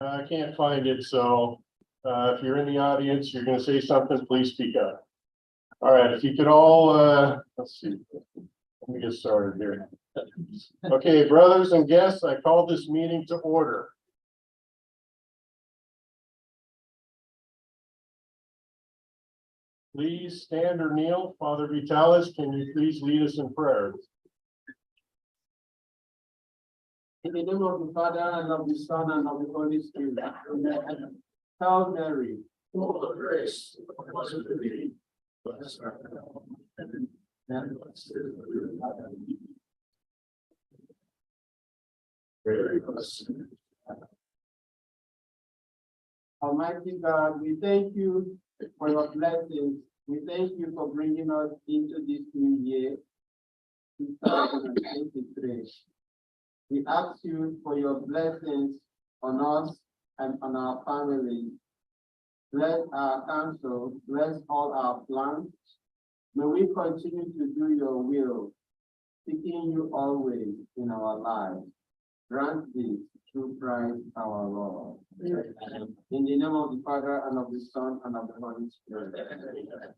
I can't find it, so if you're in the audience, you're gonna say something, please speak up. All right, if you could all, let's see, let me get started here. Okay, brothers and guests, I call this meeting to order. Please stand or kneel. Father Vitalis, can you please lead us in prayer? In the name of the Father, and of the Son, and of the Holy Spirit. Amen. Hail Mary, full of grace, the Lord is with thee. Blessed art thou among women, and blessed is the fruit of thy womb. Very blessed. Almighty God, we thank you for your blessings. We thank you for bringing us into this new year, 2023. We ask you for your blessings on us and on our family. Bless our counsel, bless all our plans. May we continue to do your will, seeking you always in our lives. Grant this through Christ our Lord. Amen. In the name of the Father, and of the Son, and of the Holy Spirit. Amen.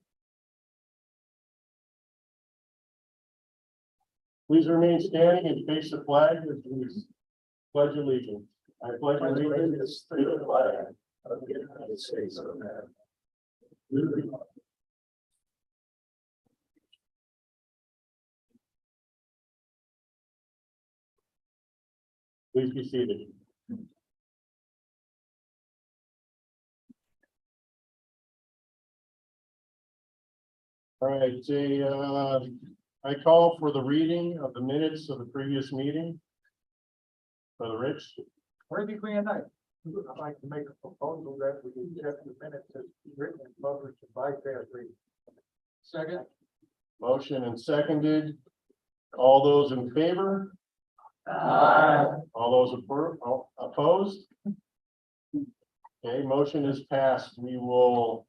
Please remain standing and face the flag as we pledge allegiance. I pledge allegiance to the flag of the United States of America. Please be seated. All right, I call for the reading of the minutes of the previous meeting. Brother Rich. Worthy Queen Knight, I'd like to make a proposal that we accept the minutes as written and published by fast reading. Second. Motion and seconded. All those in favor? Aye. All those opposed? Okay, motion is passed. We will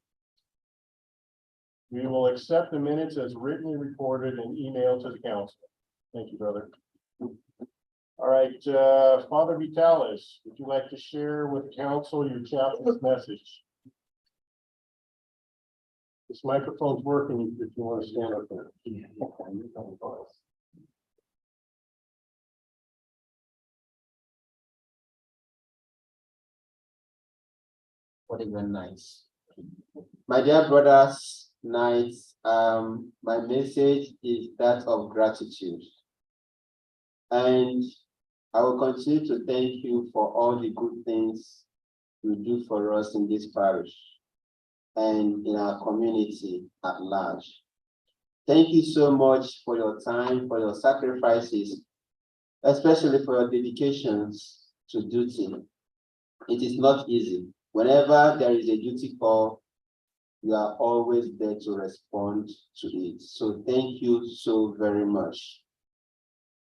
accept the minutes as written and recorded and emailed to the council. Thank you, brother. All right, Father Vitalis, would you like to share with council your chaplain's message? This microphone's working if you want to stand up there. What even nice. My dear brothers, knights, my message is that of gratitude. And I will continue to thank you for all the good things you do for us in this parish and in our community at large. Thank you so much for your time, for your sacrifices, especially for your dedications to duty. It is not easy. Whenever there is a duty call, you are always there to respond to it. So thank you so very much.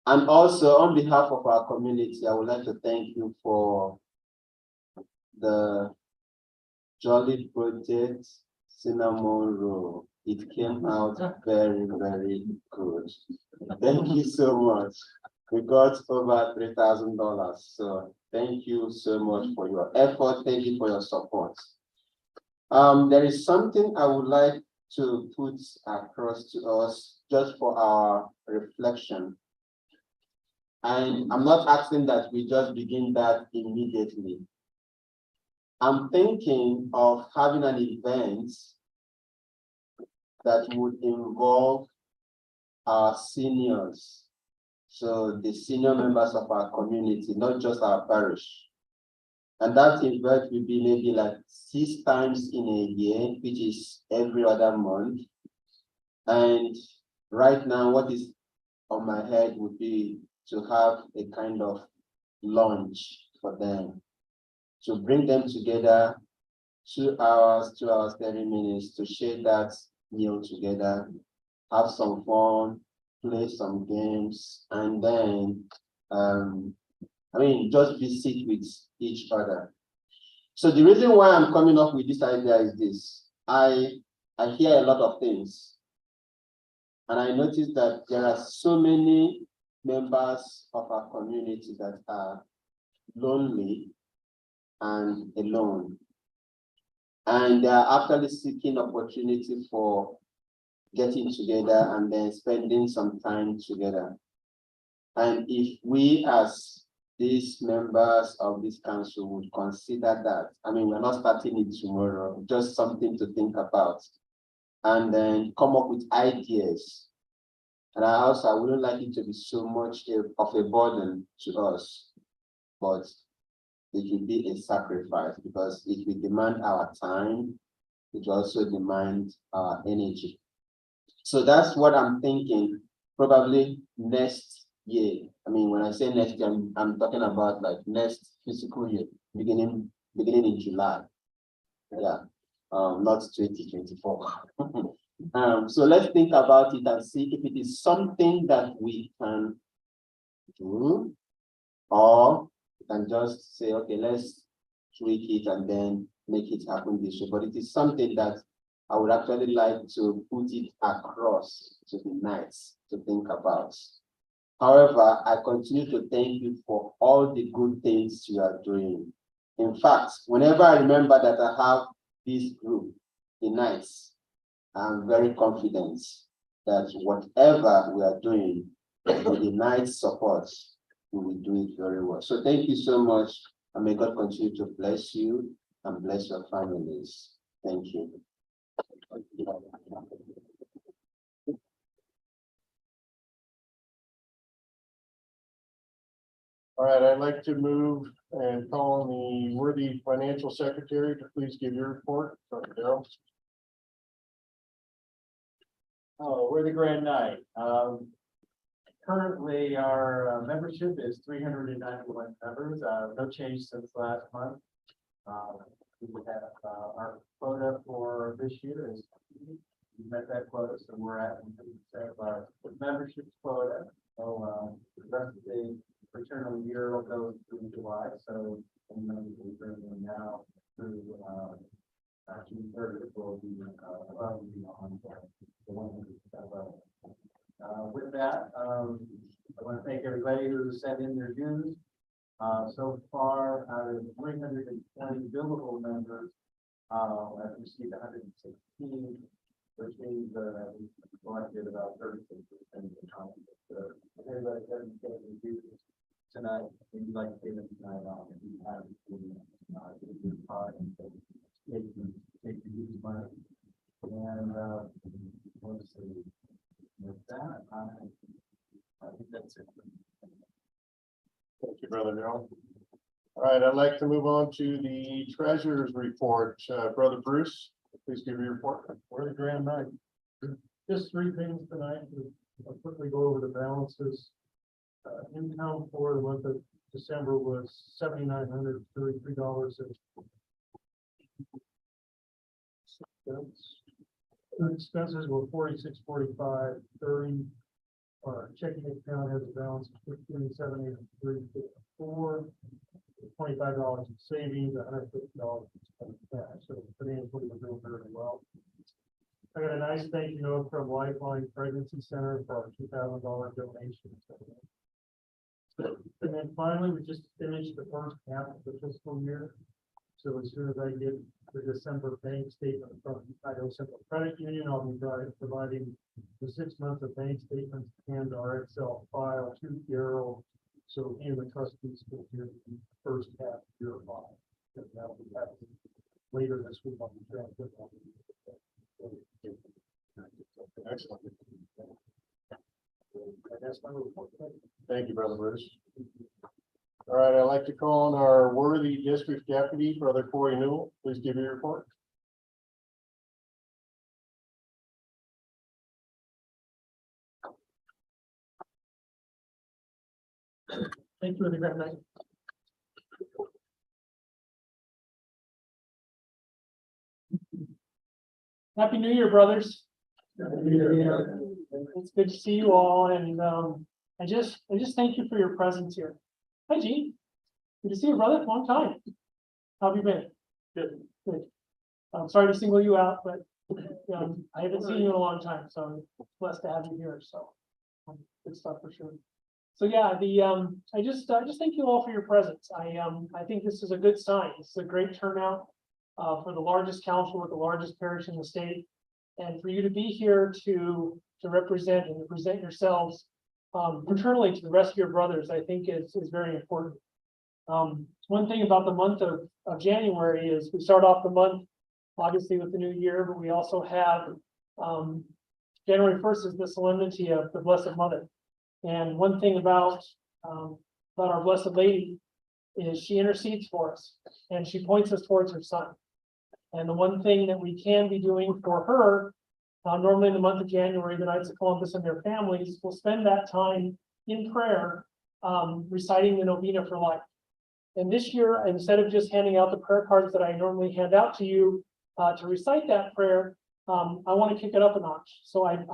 And also on behalf of our community, I would like to thank you for the Jolly Project Cinnamon Roll. It came out very, very good. Thank you so much. We got over $3,000. So thank you so much for your effort. Thank you for your support. There is something I would like to put across to us just for our reflection. And I'm not asking that we just begin that immediately. I'm thinking of having an event that would involve our seniors. So the senior members of our community, not just our parish. And that event will be maybe like 6 times in a year, which is every other month. And right now, what is on my head would be to have a kind of lunch for them, to bring them together 2 hours, 2 hours, 30 minutes to share that meal together, have some fun, play some games, and then, just visit with each other. So the reason why I'm coming up with this idea is this. I hear a lot of things, and I noticed that there are so many members of our community that are lonely and alone. And they are actually seeking opportunity for getting together and then spending some time together. And if we as these members of this council would consider that, I mean, we're not starting it tomorrow, just something to think about, and then come up with ideas. And I wouldn't like it to be so much of a burden to us, but it will be a sacrifice because it will demand our time. It will also demand our energy. So that's what I'm thinking, probably next year. I mean, when I say next year, I'm talking about like next fiscal year, beginning in July. Yeah, not 2024. So let's think about it and see if it is something that we can do, or we can just say, okay, let's tweak it and then make it happen this way. But it is something that I would actually like to put it across to the Knights to think about. However, I continue to thank you for all the good things you are doing. In fact, whenever I remember that I have this group, the Knights, I'm very confident that whatever we are doing with the Knights' support, we will do it very well. So thank you so much, and may God continue to bless you and bless your families. Thank you. All right, I'd like to move and call on the worthy financial secretary to please give your report. Dr. Darrell. Oh, we're the Grand Knight. Currently, our membership is 391 members, no change since last month. We have our quota for this year is we met that quota, so we're at 100% of our membership quota. So the rest of the fraternal year will go through July. So we're bringing now through June 30th will be above and beyond the 100% level. With that, I want to thank everybody who sent in their dues. So far, out of 320 billable members, I've received 116, which means we collected about 36% of the time. Everybody doesn't get their dues tonight. We'd like to pay them tonight off if you have a part and take the dues money. And let's see. With that, I think that's it. Thank you, Brother Darrell. All right, I'd like to move on to the treasurer's report. Brother Bruce, please give your report. We're the Grand Knight. Just three things tonight. I'll quickly go over the balances. Income for the month of December was $7,933. Expenses were $46.45.30. Our checking account has a balance of $15,783.54. $25 in savings, $150 in cash. So financially, we're doing very well. I got a nice thank you note from Lifeline Pregnancy Center for our $2,000 donation. And then finally, we just finished the first half of the fiscal year. So as soon as I get the December bank statement from Idaho Central Credit Union, I'll be providing the 6 months of bank statements and our Excel file to Darrell. So in the trustees will do the first half year file. And that'll be happening later this week on the transcript. Excellent. That's my report. Thank you, Brother Bruce. All right, I'd like to call on our worthy district deputy, Brother Corey Newell. Please give your report. Thank you, the Grand Knight. Happy New Year, brothers. It's good to see you all, and I just thank you for your presence here. Hi, Gene. Good to see you, brother. Long time. How have you been? Good. Good. I'm sorry to single you out, but I haven't seen you in a long time, so I'm blessed to have you here. So good stuff for sure. So yeah, I just thank you all for your presence. I think this is a good sign. This is a great turnout for the largest council with the largest parish in the state. And for you to be here to represent and to present yourselves fraternally to the rest of your brothers, I think is very important. One thing about the month of January is we start off the month obviously with the new year, but we also have January 1st is the solemnity of the Blessed Mother. And one thing about our Blessed Lady is she intercedes for us and she points us towards her son. And the one thing that we can be doing for her, normally in the month of January, the Knights of Columbus and their families will spend that time in prayer, reciting the Novena for Life. And this year, instead of just handing out the prayer cards that I normally hand out to you to recite that prayer, I want to kick it up a notch. So I've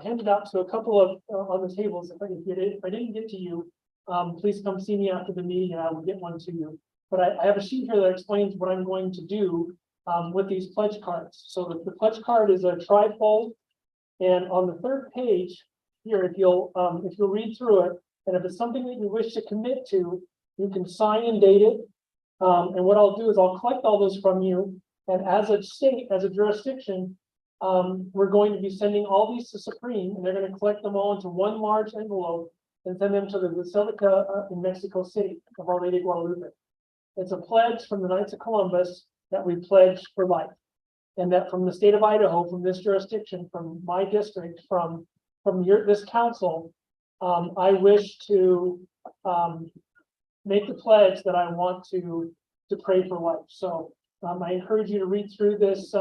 handed out to a couple of on the tables. If I didn't get to you, please come see me after the meeting and I will get one to you. But I have a sheet here that explains what I'm going to do with these pledge cards. So the pledge card is a trifold, and on the third page here, if you'll read through it, and if it's something that you wish to commit to, you can sign and date it. And what I'll do is I'll collect all those from you. And as a state, as a jurisdiction, we're going to be sending all these to Supreme, and they're going to collect them all into one large envelope and send them to the Basilica in Mexico City of Our Lady of Guadalupe. It's a pledge from the Knights of Columbus that we pledge for life, and that from the state of Idaho, from this jurisdiction, from my district, from this council, I wish to make the pledge that I want to pray for life. So I encourage you to read through this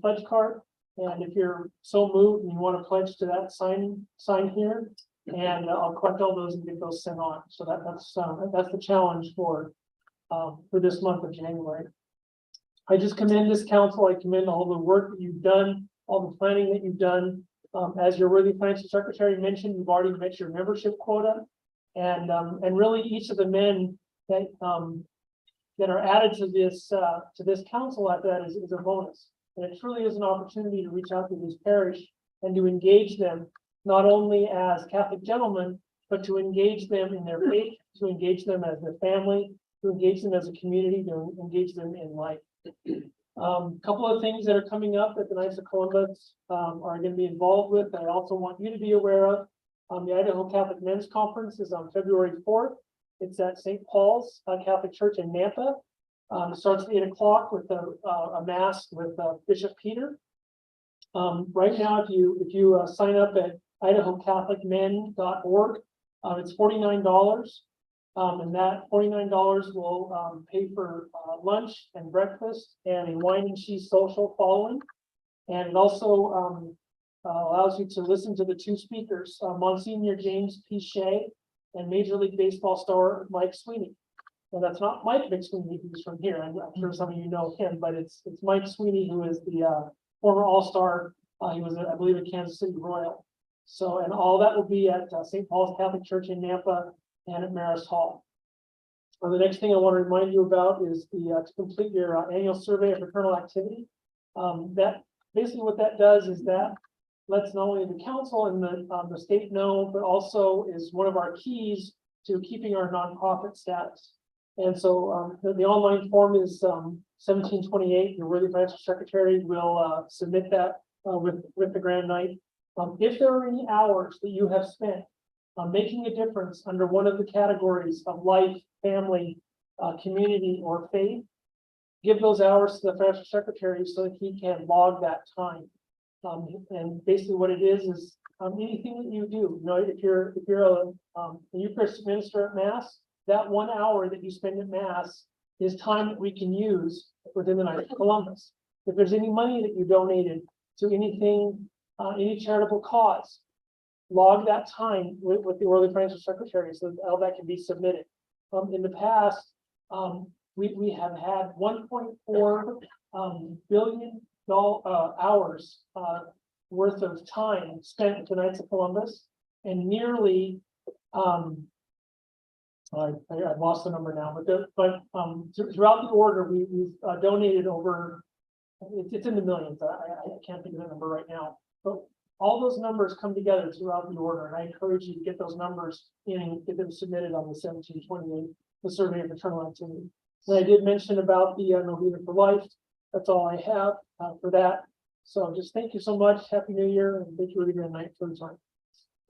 pledge card, and if you're so moved and you want to pledge to that, sign here, and I'll collect all those and get those sent on. So that's the challenge for this month of January. I just commend this council. I commend all the work that you've done, all the planning that you've done. As your worthy financial secretary mentioned, you've already met your membership quota, and really each of the men that are added to this council at that is a bonus. And it truly is an opportunity to reach out to this parish and to engage them, not only as Catholic gentlemen, but to engage them in their faith, to engage them as their family, to engage them as a community, to engage them in life. Couple of things that are coming up that the Knights of Columbus are going to be involved with that I also want you to be aware of. The Idaho Catholic Men's Conference is on February 4th. It's at St. Paul's Catholic Church in Nampa. It starts at 8 o'clock with a mass with Bishop Peter. Right now, if you sign up at IdahoCatholicMen.org, it's $49. And that $49 will pay for lunch and breakfast and a wine and cheese social following. And it also allows you to listen to the two speakers, Monsignor James P. Shea and Major League Baseball star Mike Sweeney. And that's not Mike McSweeney, who's from here. I'm sure some of you know him, but it's Mike Sweeney, who is the former All-Star. He was, I believe, a Kansas City Royal. So, and all that will be at St. Paul's Catholic Church in Nampa and at Marist Hall. The next thing I want to remind you about is to complete your annual survey of fraternal activity. That basically what that does is that lets not only the council and the state know, but also is one of our keys to keeping our nonprofit status. And so the online form is 1728. Your worthy financial secretary will submit that with the Grand Knight. If there are any hours that you have spent making a difference under one of the categories of life, family, community, or faith, give those hours to the financial secretary so that he can log that time. And basically what it is anything that you do, if you're a Eucharist minister at Mass, that 1 hour that you spend at Mass is time that we can use within the Knights of Columbus. If there's any money that you donated to anything, any charitable cause, log that time with the Worthy Financial Secretary so that all that can be submitted. In the past, we have had 1.4 billion hours worth of time spent with the Knights of Columbus, and nearly I lost the number now, but throughout the order we've donated over, it's in the millions. I can't think of the number right now, but all those numbers come together throughout the order, and I encourage you to get those numbers in and get them submitted on the 1728, the survey of maternal activity. And I did mention about the Novena for Life. That's all I have for that. So just thank you so much. Happy New Year, and thank you again night for the time.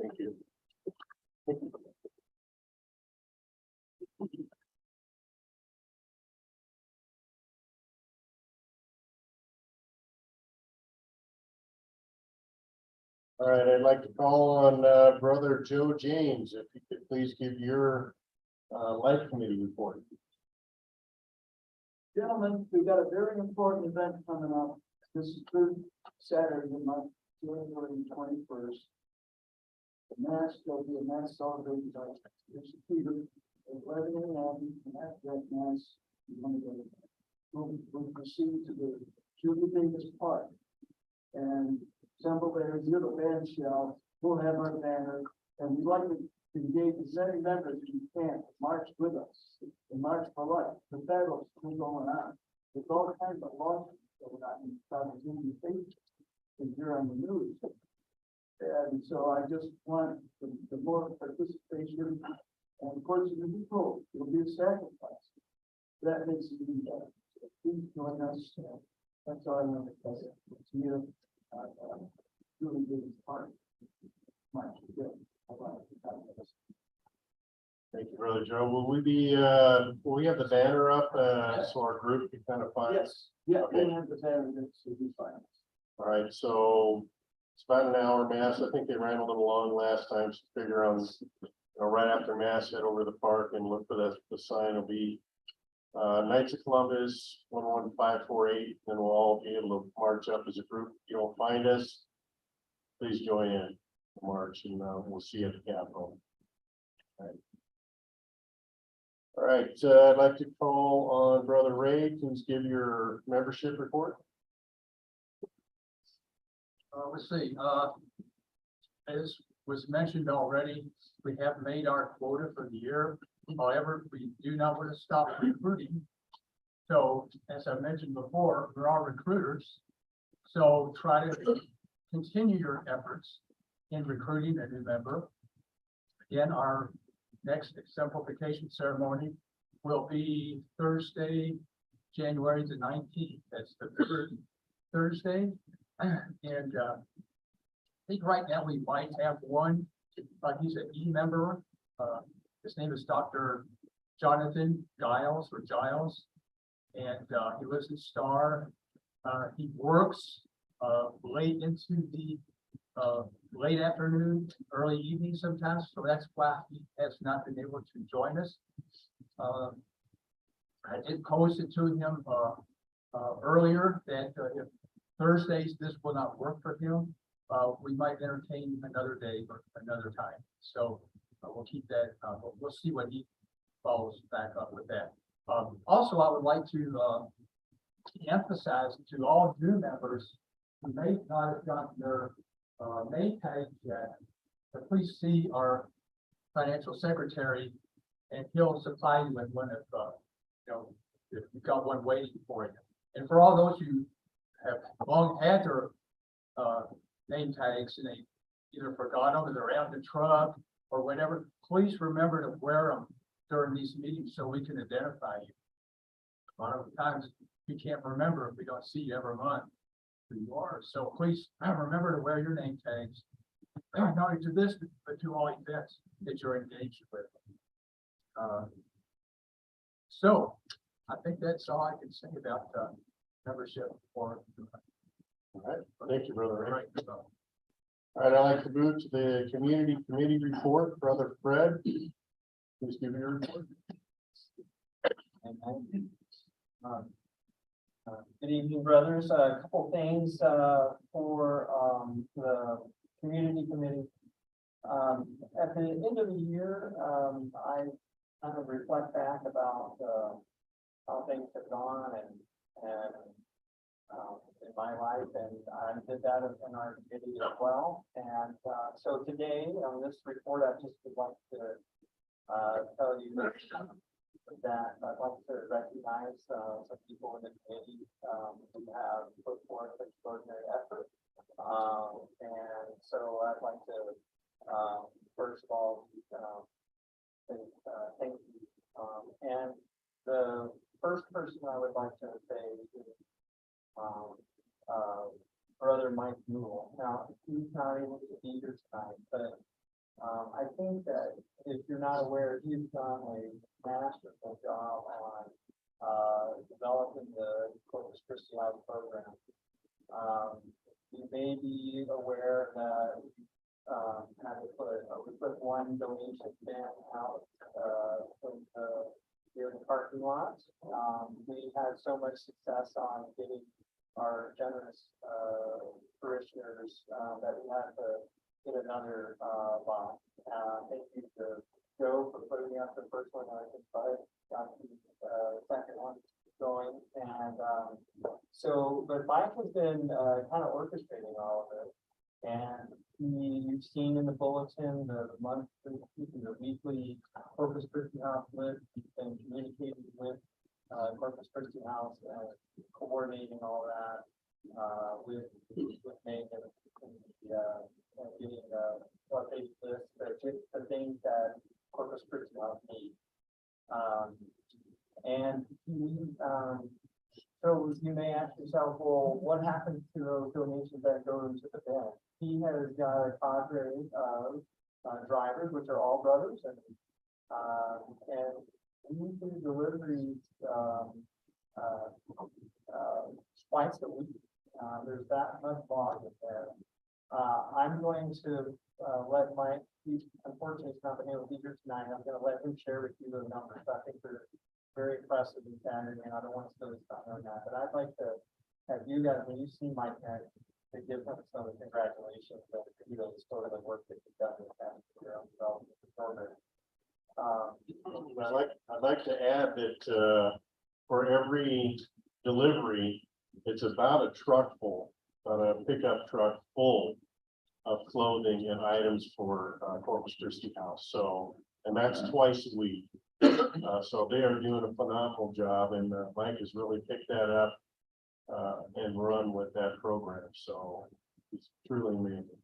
Thank you. All right, I'd like to call on Brother Joe James, if you could please give your life committee report. Gentlemen, we've got a very important event coming up. This is third Saturday of the month, January 21st. The mass, there'll be a mass celebrated by Bishop Peter at 11 a.m. And after that mass, we'll proceed to the Julie Davis Park. And assemble there near the band shell. We'll have our banner, and we'd like to engage as many members as you can, march with us, and march for life. The battle's still going on. There's all kinds of lawsuits going on in South Union State, and you're on the news. And so I just want the more participation, and of course, you'll be told, it'll be a sacrifice. That makes it even better. So please join us. That's all I want to say. It's here. Really good part. Thank you, Brother Joe. Will we have the banner up, so our group can kind of find? Yes, yeah, Okay. we have the banner next to the fine. All right, so it's about an hour mass. I think they ran a little long last time, so figure on, right after mass, head over to the park and look for the sign will be Knights of Columbus, 11548, and we'll all be able to march up as a group. If you don't find us, please join in the march, and we'll see you at the Capitol. All right, I'd like to call on Brother Ray, please give your membership report. Let's see, as was mentioned already, we have made our quota for the year. However, we do not want to stop recruiting. So as I mentioned before, we're all recruiters. So try to continue your efforts in recruiting a new member. Again, our next exemplification ceremony will be Thursday, January the 19th. That's the third Thursday. And I think right now we might have one, he's an E-member. His name is Dr. Jonathan Giles or Giles, and he lives in Star. He works late into the late afternoon, early evening sometimes, so that's why he has not been able to join us. I did post it to him earlier that if Thursdays this will not work for him, we might entertain another day or another time. So we'll keep that. We'll see what he follows back up with that. Also, I would like to emphasize to all new members who may not have gotten their name tags yet, but please see our financial secretary, and he'll supply you with one if you've got one waiting for you. And for all those who have long had their name tags and they either forgot them or they're out in the truck or whatever, please remember to wear them during these meetings so we can identify you. A lot of times we can't remember if we don't see you every month who you are. So please remember to wear your name tags, not only to this, but to all events that you're engaged with. So I think that's all I can say about membership for. All right, thank you, Brother Ray. Right. All right, I'd like to move to the community committee report. Brother Fred, please give your report. Good evening, brothers. A couple things for the community committee. At the end of the year, I kind of reflect back about how things have gone and in my life, and I did that in our committee as well. And so today on this report, I just would like to tell you that I'd like to recognize some people in the committee who have put forth extraordinary effort and to say is, Brother Mike Newell. Now, he's not able to be here tonight, but I think that if you're not aware, he's done a masterful job on developing the Corpus Christi House program. You may be aware that we put one donation bin out from here in the parking lot. We had so much success on getting our generous parishioners that we had to get another box. Thank you to Joe for putting out the first one. I think Bud got the second one going. And but Mike has been kind of orchestrating all of it. And you've seen in the bulletin the monthly, the weekly Corpus Christi House list. He's been communicating with Corpus Christi House and coordinating all that with Megan and getting what they list, the things that Corpus Christi House needs. And so you may ask yourself, well, what happens to those donations that go into the bin? He has got a cadre of drivers, which are all brothers, and we do deliveries twice a week. There's that much volume there. I'm going to let Mike, unfortunately, he's not been able to be here tonight. I'm going to let him share with you those numbers. I think they're very impressive and standard, and I don't want to steal his thunder on that. But I'd like to have you guys, when you see Mike, to give him some congratulations and kudos for the work that you've done with that development program. I'd like to add that for every delivery, it's about a truck full, about a pickup truck full of clothing and items for Corpus Christi House. So, and that's twice a week. So they are doing a phenomenal job, and Mike has really picked that up and run with that program. So it's truly amazing.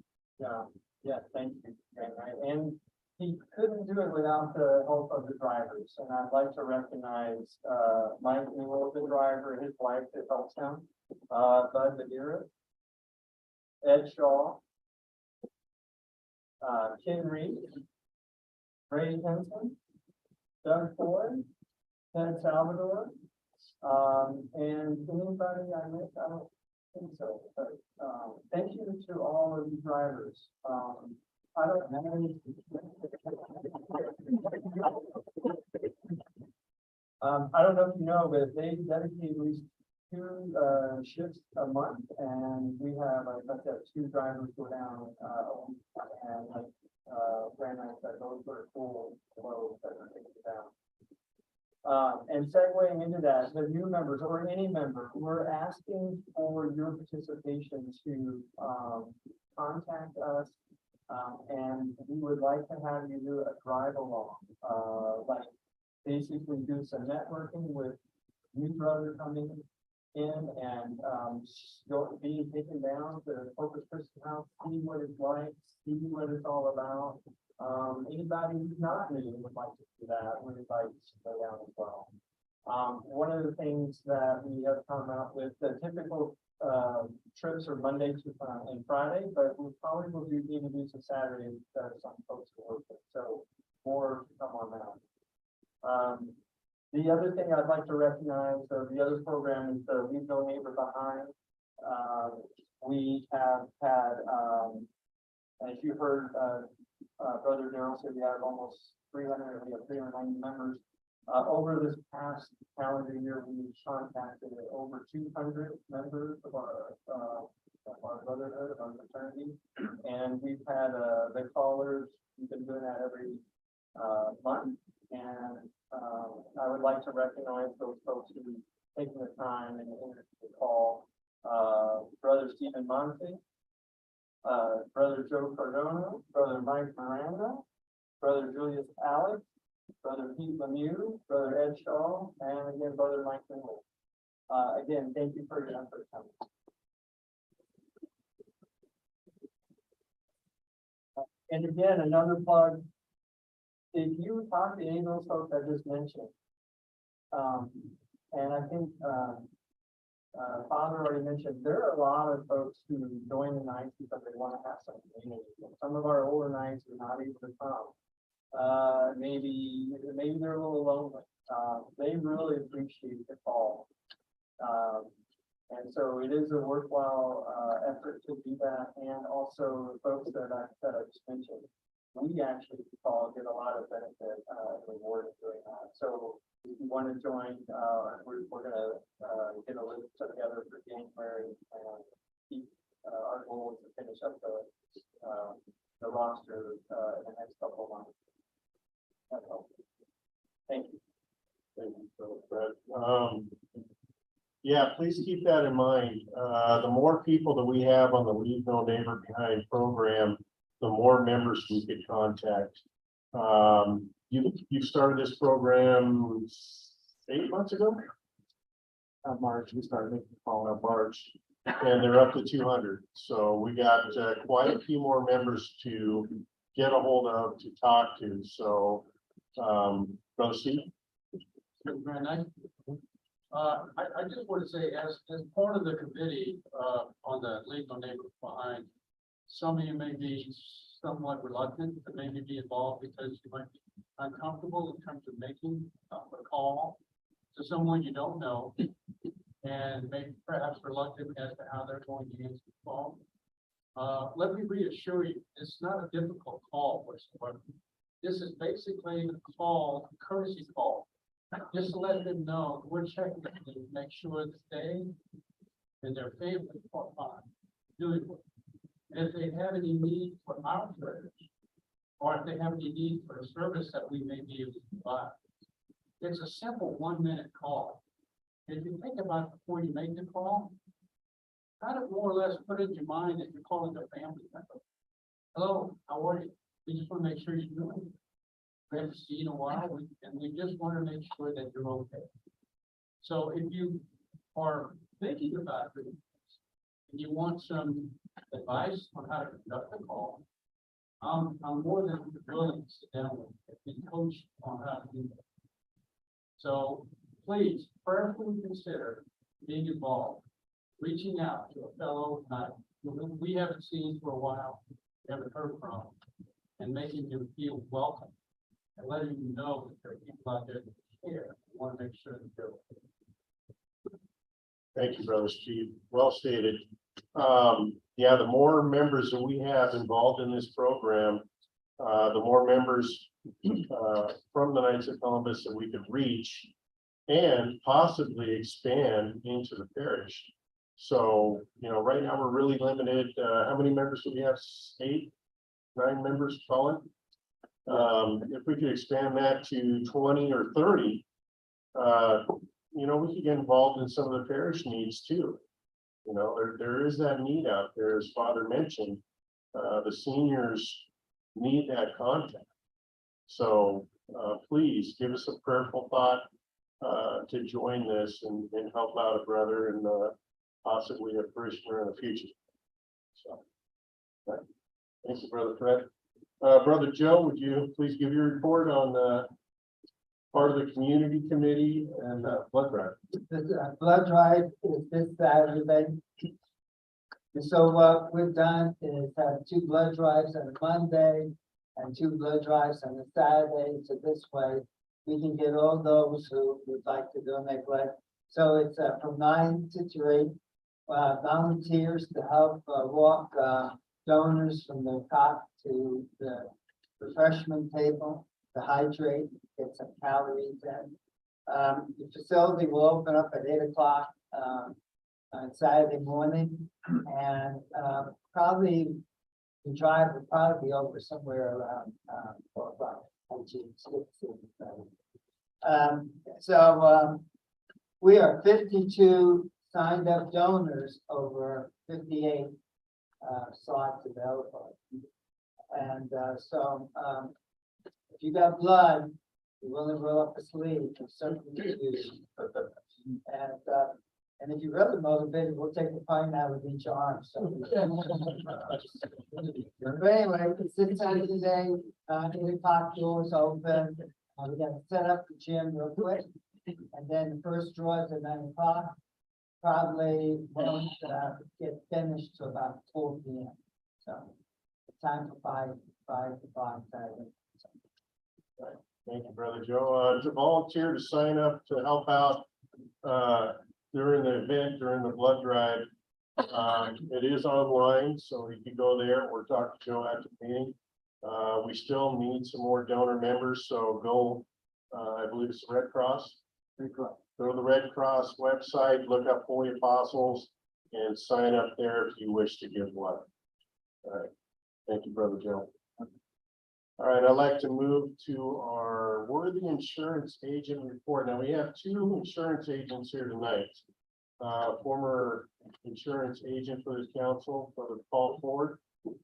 Yeah, thank you. And he couldn't do it without the help of the drivers. And I'd like to recognize Mike Newell, the driver, his wife that helps him, Bud Madeira, Ed Shaw, Ken Reed, Ray Henson, Doug Ford, Ted Salvador, and anybody I missed, I don't think so, but thank you to all of you drivers. I don't have any. I don't know if you know, but they dedicate at least 2 shifts a month, and we have, I think, 2 drivers go down and like Brand nice that those were cool clothes that are taken down. And segueing into that, the new members or any member, we're asking for your participation to contact us. And we would like to have you do a drive along, like basically do some networking with new brother coming in and being taken down to Corpus Christi House, see what it's like, see what it's all about. Anybody who's not new would like to do that, we invite you to go down as well. One of the things that we have come out with, the typical trips are Monday to and Friday, but we probably will be introducing Saturday because some folks will work it. So more to come on that. The other thing I'd like to recognize, the other program is the Leave No Neighbor Behind. We have had, as you heard, Brother Darrell said, we have almost 300, we have 390 members. Over this past calendar year, we contacted over 200 members of our brotherhood, of our fraternity, and we've had the callers. We've been doing that every month, and I would like to recognize those folks who taken the time and to call Brother Stephen Monte, Brother Joe Cardona, Brother Mike Miranda, Brother Julius Alex, Brother Pete Lemieux, Brother Ed Shaw, and again, Brother Mike Newell. Again, thank you for your effort. And again, another plug. If you talk to any of those folks I just mentioned, and I think Father already mentioned, there are a lot of folks who join the Knights because they want to have some community. Some of our older Knights are not able to come. Maybe they're a little lonely. They really appreciate the call. And so it is a worthwhile, effort to do that. And also the folks that I just mentioned, we actually get a lot of benefit, reward of doing that. So if you want to join, we're gonna, get a list together for January and keep, our goal is to finish up the roster, in the next couple of months. That's all. Thank you. Thank you, Brother Fred. Yeah, please keep that in mind. The more people that we have on the Leave No Neighbor Behind program, the more members we could contact. You started this program 8 months ago? March, we started making the call in March, and they're up to 200. So we got quite a few more members to get a hold of, to talk to. So, Brother Steve? Very nice. I just want to say, as part of the committee, on the Leave No Neighbor Behind, some of you may be somewhat reluctant to maybe be involved because you might be uncomfortable in terms of making a call to someone you don't know, and maybe perhaps reluctant as to how they're going to answer the call. Let me reassure you, it's not a difficult call whatsoever. This is basically a call, a courtesy call, just to let them know we're checking them to make sure that they and their family are fine, doing well. And if they have any need for our service, or if they have any need for a service that we may be able to provide, it's a simple 1-minute call. If you think about it before you make the call, kind of more or less put it in your mind that you're calling their family member. Hello, how are you? We just want to make sure you're doing it. We haven't seen you in a while, and we just want to make sure that you're okay. So if you are thinking about it, and you want some advice on how to conduct a call, I'm more than willing to sit down with you and coach on how to do that. So please prayerfully consider being involved, reaching out to a fellow who we haven't seen for a while, haven't heard from, and making them feel welcome, and letting them know that there are people out there that care, and want to make sure that they're okay. Thank you, Brother Steve. Well stated. Yeah, the more members that we have involved in this program, the more members from the Knights of Columbus that we could reach and possibly expand into the parish. So, right now we're really limited. How many members do we have? 8, 9 members, Colin? If we could expand that to 20 or 30, we could get involved in some of the parish needs too. There is that need out there, as Father mentioned. The seniors need that contact. So please give us a prayerful thought to join this and help out a brother and possibly a parishioner in the future. So, thank you, Brother Fred. Brother Joe, would you please give your report on part of the community committee and blood drive? The blood drive is this Saturday. And so what we've done is have 2 blood drives on a Monday and 2 blood drives on a Saturday. So this way we can get all those who would like to donate blood. So it's from 9 to 3. Volunteers to help walk donors from the cot to the refreshment table to hydrate, get some calories in. The facility will open up at 8 o'clock on Saturday morning, and probably the drive will probably be over somewhere around 4 o'clock. We are 52 signed up donors over 58 slots available. And if you got blood, you're willing to roll up a sleeve, you certainly use. And if you're really motivated, we'll take the pint out of each arm. So. But anyway, it's this Saturday, 8 o'clock doors open. We got to set up the gym real quick. And then the first draw is at 9 o'clock. probably won't, get finished till about 4 p.m. So, the time for five to 5:30. Thank you, Brother Joe. To volunteer to sign up to help out, during the event, during the blood drive. It is online, so you can go there or talk to Joe after the meeting. We still need some more donor members, so go, I believe it's the Red Cross. Go to the Red Cross website, look up Holy Apostles, and sign up there if you wish to give blood. All right, thank you, Brother Joe. All right, I'd like to move to our worthy insurance agent report. Now, we have 2 insurance agents here tonight. Former insurance agent for this council, Brother Paul Ford,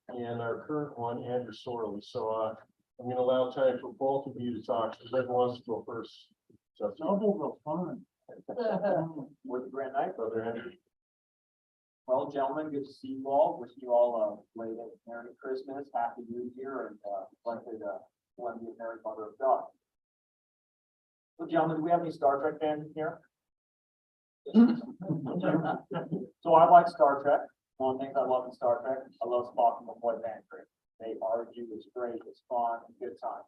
and our current one, Andrew Sorley. So I'm going to allow time for both of you to talk. Whoever wants to go first. So, Double the fun. With the Grand Night. Brother Andrew. Well, gentlemen, good to see you all. Wish you all a late Merry Christmas, Happy New Year, and likely to one be a Merry Mother of God. So, gentlemen, do we have any Star Trek fans in here? So I like Star Trek. One of the things I love in Star Trek, I love Spock and McCoy Banter. They argue, it's great, it's fun, good times.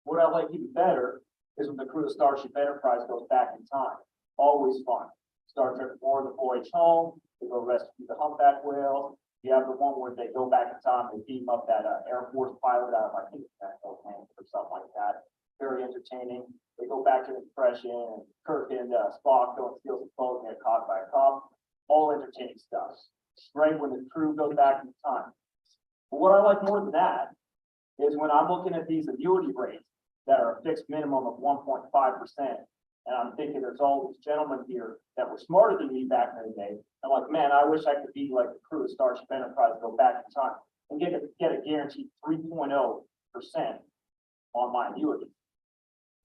What I like even better is when the crew of Starship Enterprise goes back in time. Always fun. Star Trek 4, The Voyage Home, they go rescue the humpback whale. You have the one where they go back in time and beam up that Air Force pilot out of, I think, or something like that. Very entertaining. They go back to the Depression, and Kirk and Spock go and steal some clothes and get caught by a cop. All entertaining stuff. Great when the crew goes back in time. But what I like more than that is when I'm looking at these annuity rates that are a fixed minimum of 1.5%. And I'm thinking there's all these gentlemen here that were smarter than me back in the day. I'm like, man, I wish I could be like the crew of Starship Enterprise, go back in time and get a guaranteed 3.0% on my annuity.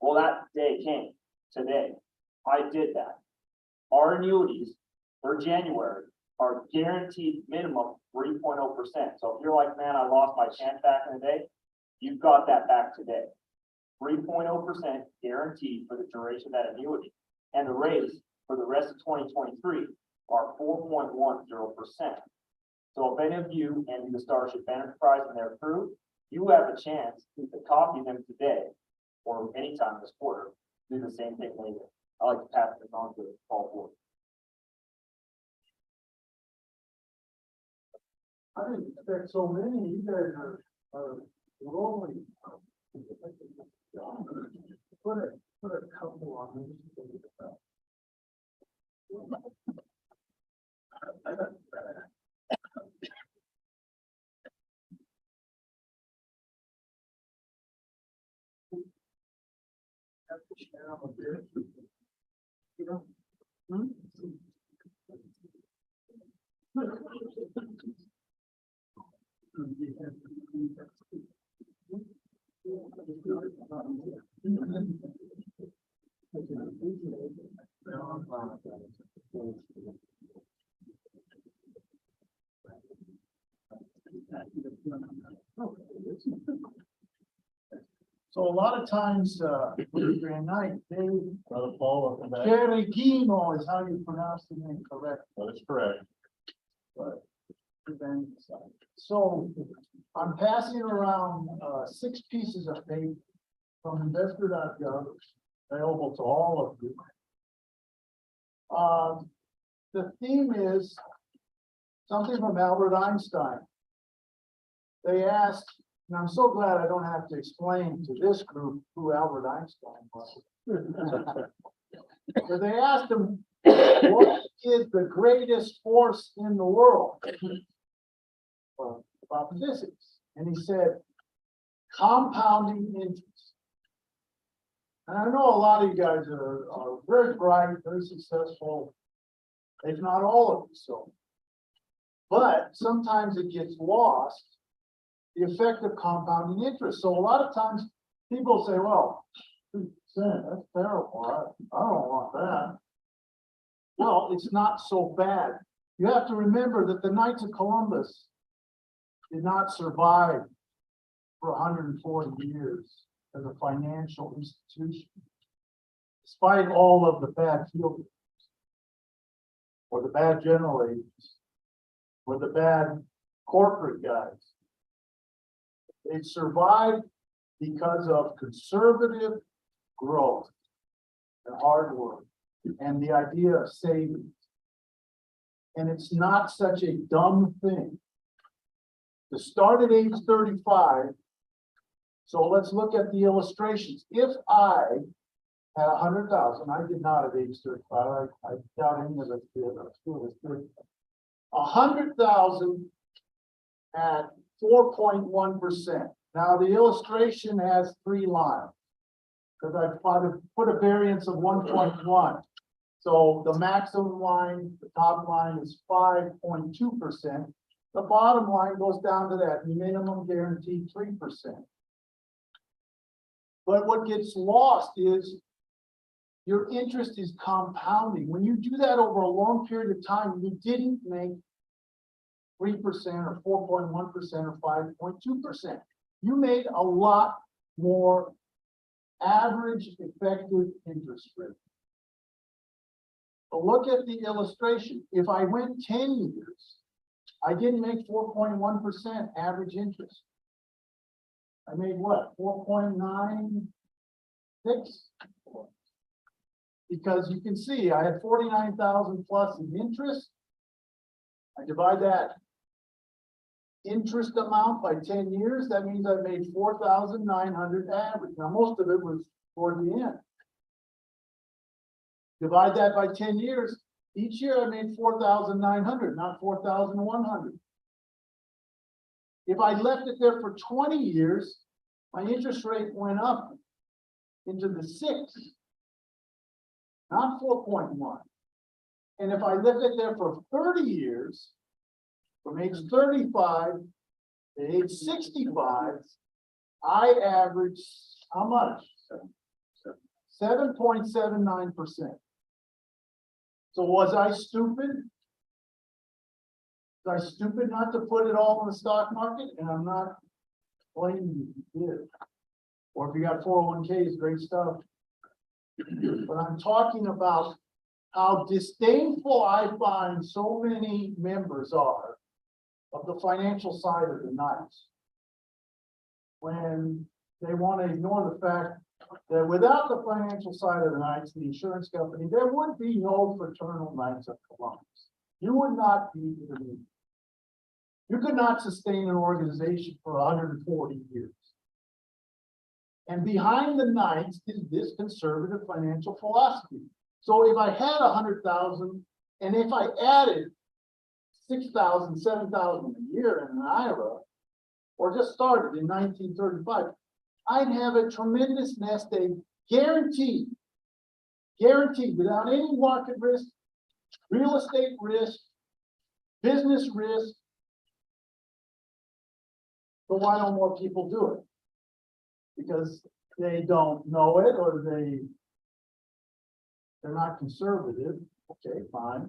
Well, that day came today. I did that. Our annuities for January are guaranteed minimum 3.0%. So if you're like, man, I lost my chance back in the day, you've got that back today. 3.0% guaranteed for the duration of that annuity. And the rates for the rest of 2023 are 4.10%. So if any of you and the Starship Enterprise and their crew, you have a chance to copy them today or anytime this quarter, do the same thing later. I like to pass this on to Paul Ford. I didn't expect so many. You guys are rolling. Put a couple on me. So a lot of times, with Grand Night, they, Brother Paul, welcome back. Ferrigino is how you pronounce the name correct. That is correct. So I'm passing around 6 pieces of paper from investor.gov, available to all of you. The theme is something from Albert Einstein. They asked, and I'm so glad I don't have to explain to this group who Albert Einstein was. But they asked him, what is the greatest force in the world? Well, about physics. And he said, compounding interest. And I know a lot of you guys are very bright, very successful, if not all of you so. But sometimes it gets lost, the effect of compounding interest. So a lot of times people say, well, 2%, that's terrible. I don't want that. Well, it's not so bad. You have to remember that the Knights of Columbus did not survive for 140 years as a financial institution, despite all of the bad field. or the bad general agents, or the bad corporate guys. They survived because of conservative growth and hard work and the idea of savings. And it's not such a dumb thing to start at age 35. So let's look at the illustrations. If I had 100,000, I did not at age 35. I doubt any of us did. Let's do this. 100,000 at 4.1%. Now the illustration has 3 lines because I put a variance of 1.1. So the maximum line, the top line is 5.2%. The bottom line goes down to that minimum guaranteed 3%. But what gets lost is your interest is compounding. When you do that over a long period of time, you didn't make 3% or 4.1% or 5.2%. You made a lot more average effective interest rate. But look at the illustration. If I went 10 years, I didn't make 4.1% average interest. I made what, 4.96? Because you can see I had 49,000 plus in interest. I divide that interest amount by 10 years, that means I made 4,900 average. Now, most of it was toward the end. Divide that by 10 years, each year I made 4,900, not 4,100. If I left it there for 20 years, my interest rate went up into the 6, not 4.1. And if I left it there for 30 years, from age 35 to age 65, I averaged how much? 7.79%. So was I stupid? Was I stupid not to put it all in the stock market? And I'm not blaming you. Did. Or if you got 401ks, great stuff. But I'm talking about how disdainful I find so many members are of the financial side of the nights. When they want to ignore the fact that without the financial side of the nights, the insurance company, there would be no fraternal Knights of Columbus. You would not be interviewed. You could not sustain an organization for 140 years. And behind the Knights is this conservative financial philosophy. So if I had 100,000, and if I added 6,000, 7,000 a year in an IRA, or just started in 1935, I'd have a tremendous nest egg, guaranteed, without any market risk, real estate risk, business risk. But why don't more people do it? Because they don't know it, or they're not conservative. Okay, fine.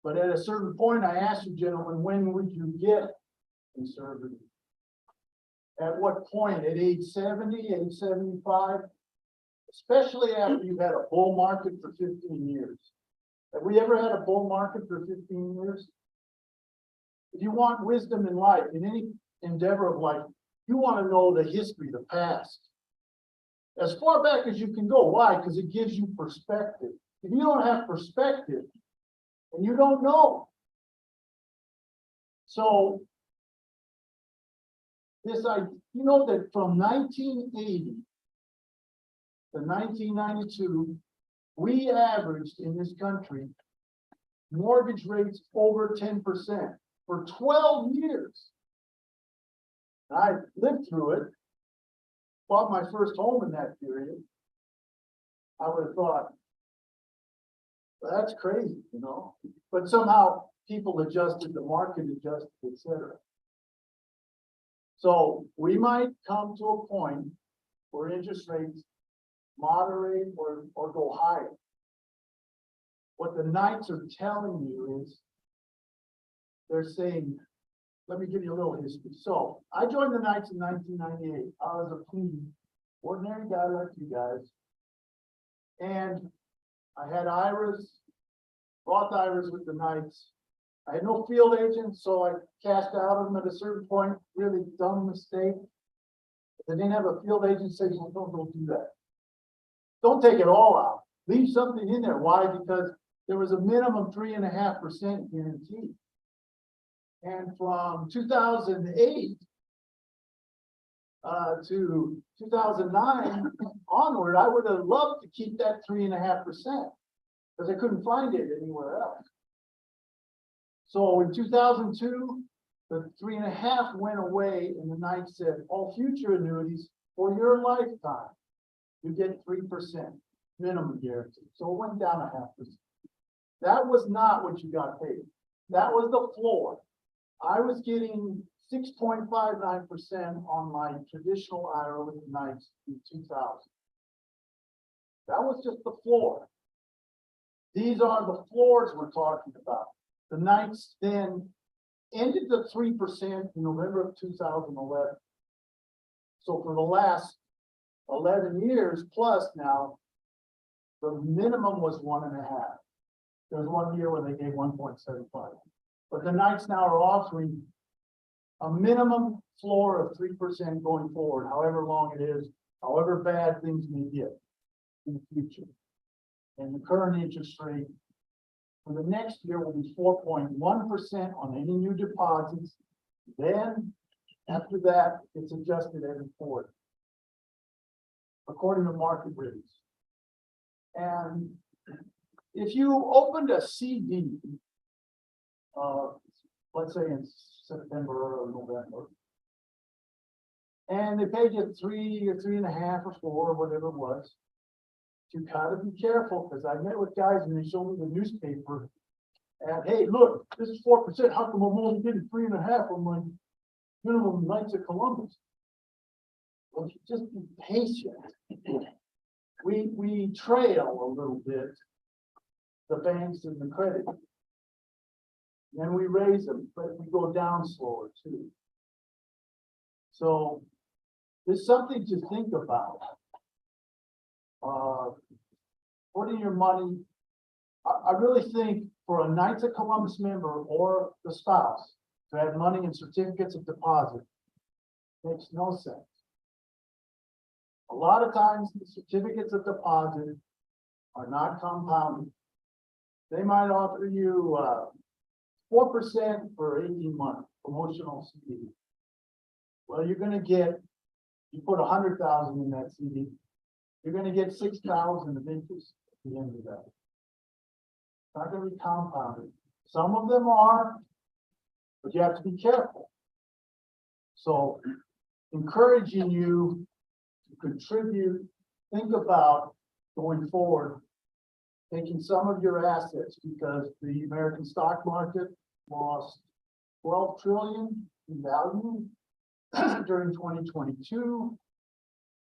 But at a certain point, I asked you, gentlemen, when would you get conservative? At what point? At age 70, age 75? Especially after you've had a bull market for 15 years. Have we ever had a bull market for 15 years? If you want wisdom in life, in any endeavor of life, you want to know the history, the past. As far back as you can go. Why? Because it gives you perspective. If you don't have perspective, and you don't know. So, you know that from 1980 to 1992, we averaged in this country mortgage rates over 10% for 12 years. I lived through it, bought my first home in that period. I would have thought, well, that's crazy, you know, but somehow people adjusted, the market adjusted, etc. So we might come to a point where interest rates moderate or go higher. What the Knights are telling you is, they're saying, let me give you a little history. So I joined the Knights in 1998. I was a clean, ordinary guy like you guys. And I had IRAs, bought divers with the Knights. I had no field agents, so I cashed out of them at a certain point, really dumb mistake. If they didn't have a field agent, say, well, don't do that. Don't take it all out, leave something in there. Why? Because there was a minimum 3.5% guarantee. And from 2008 to 2009 onward, I would have loved to keep that 3.5% because I couldn't find it anywhere else. So in 2002, the 3.5 went away, and the Knights said, all future annuities for your lifetime, you get 3% minimum guarantee. So it went down 0.5%. That was not what you got paid. That was the floor. I was getting 6.59% on my traditional IRA with the Knights in 2000. That was just the floor. These are the floors we're talking about. The Knights then ended the 3% in November of 2011. So for the last 11 years plus now, the minimum was 1.5. There was 1 year where they gave 1.75. But the Knights now are offering a minimum floor of 3% going forward, however long it is, however bad things may get in the future. And the current interest rate for the next year will be 4.1% on any new deposits. Then after that, it's adjusted every quarter, according to market rates. And if you opened a CD, let's say in September or November, and they paid you 3 or 3.5 or 4 or whatever it was, you gotta be careful, because I met with guys and they showed me the newspaper. And hey, look, this is 4%. How come I'm only getting 3.5 on my minimum Knights of Columbus? Well, just be patient. We trail a little bit, the banks and the credit. Then we raise them, but we go down slower too. So there's something to think about. Putting your money, I really think for a Knights of Columbus member or the spouse to have money in certificates of deposit makes no sense. A lot of times the certificates of deposit are not compounded. They might offer you 4% for 18 months promotional CD. Well, you're going to get, you put 100,000 in that CD, you're going to get 6,000 of interest at the end of that. It's not going to be compounded. Some of them are, but you have to be careful. So, encouraging you to contribute, think about going forward, taking some of your assets, because the American stock market lost 12 trillion in value during 2022.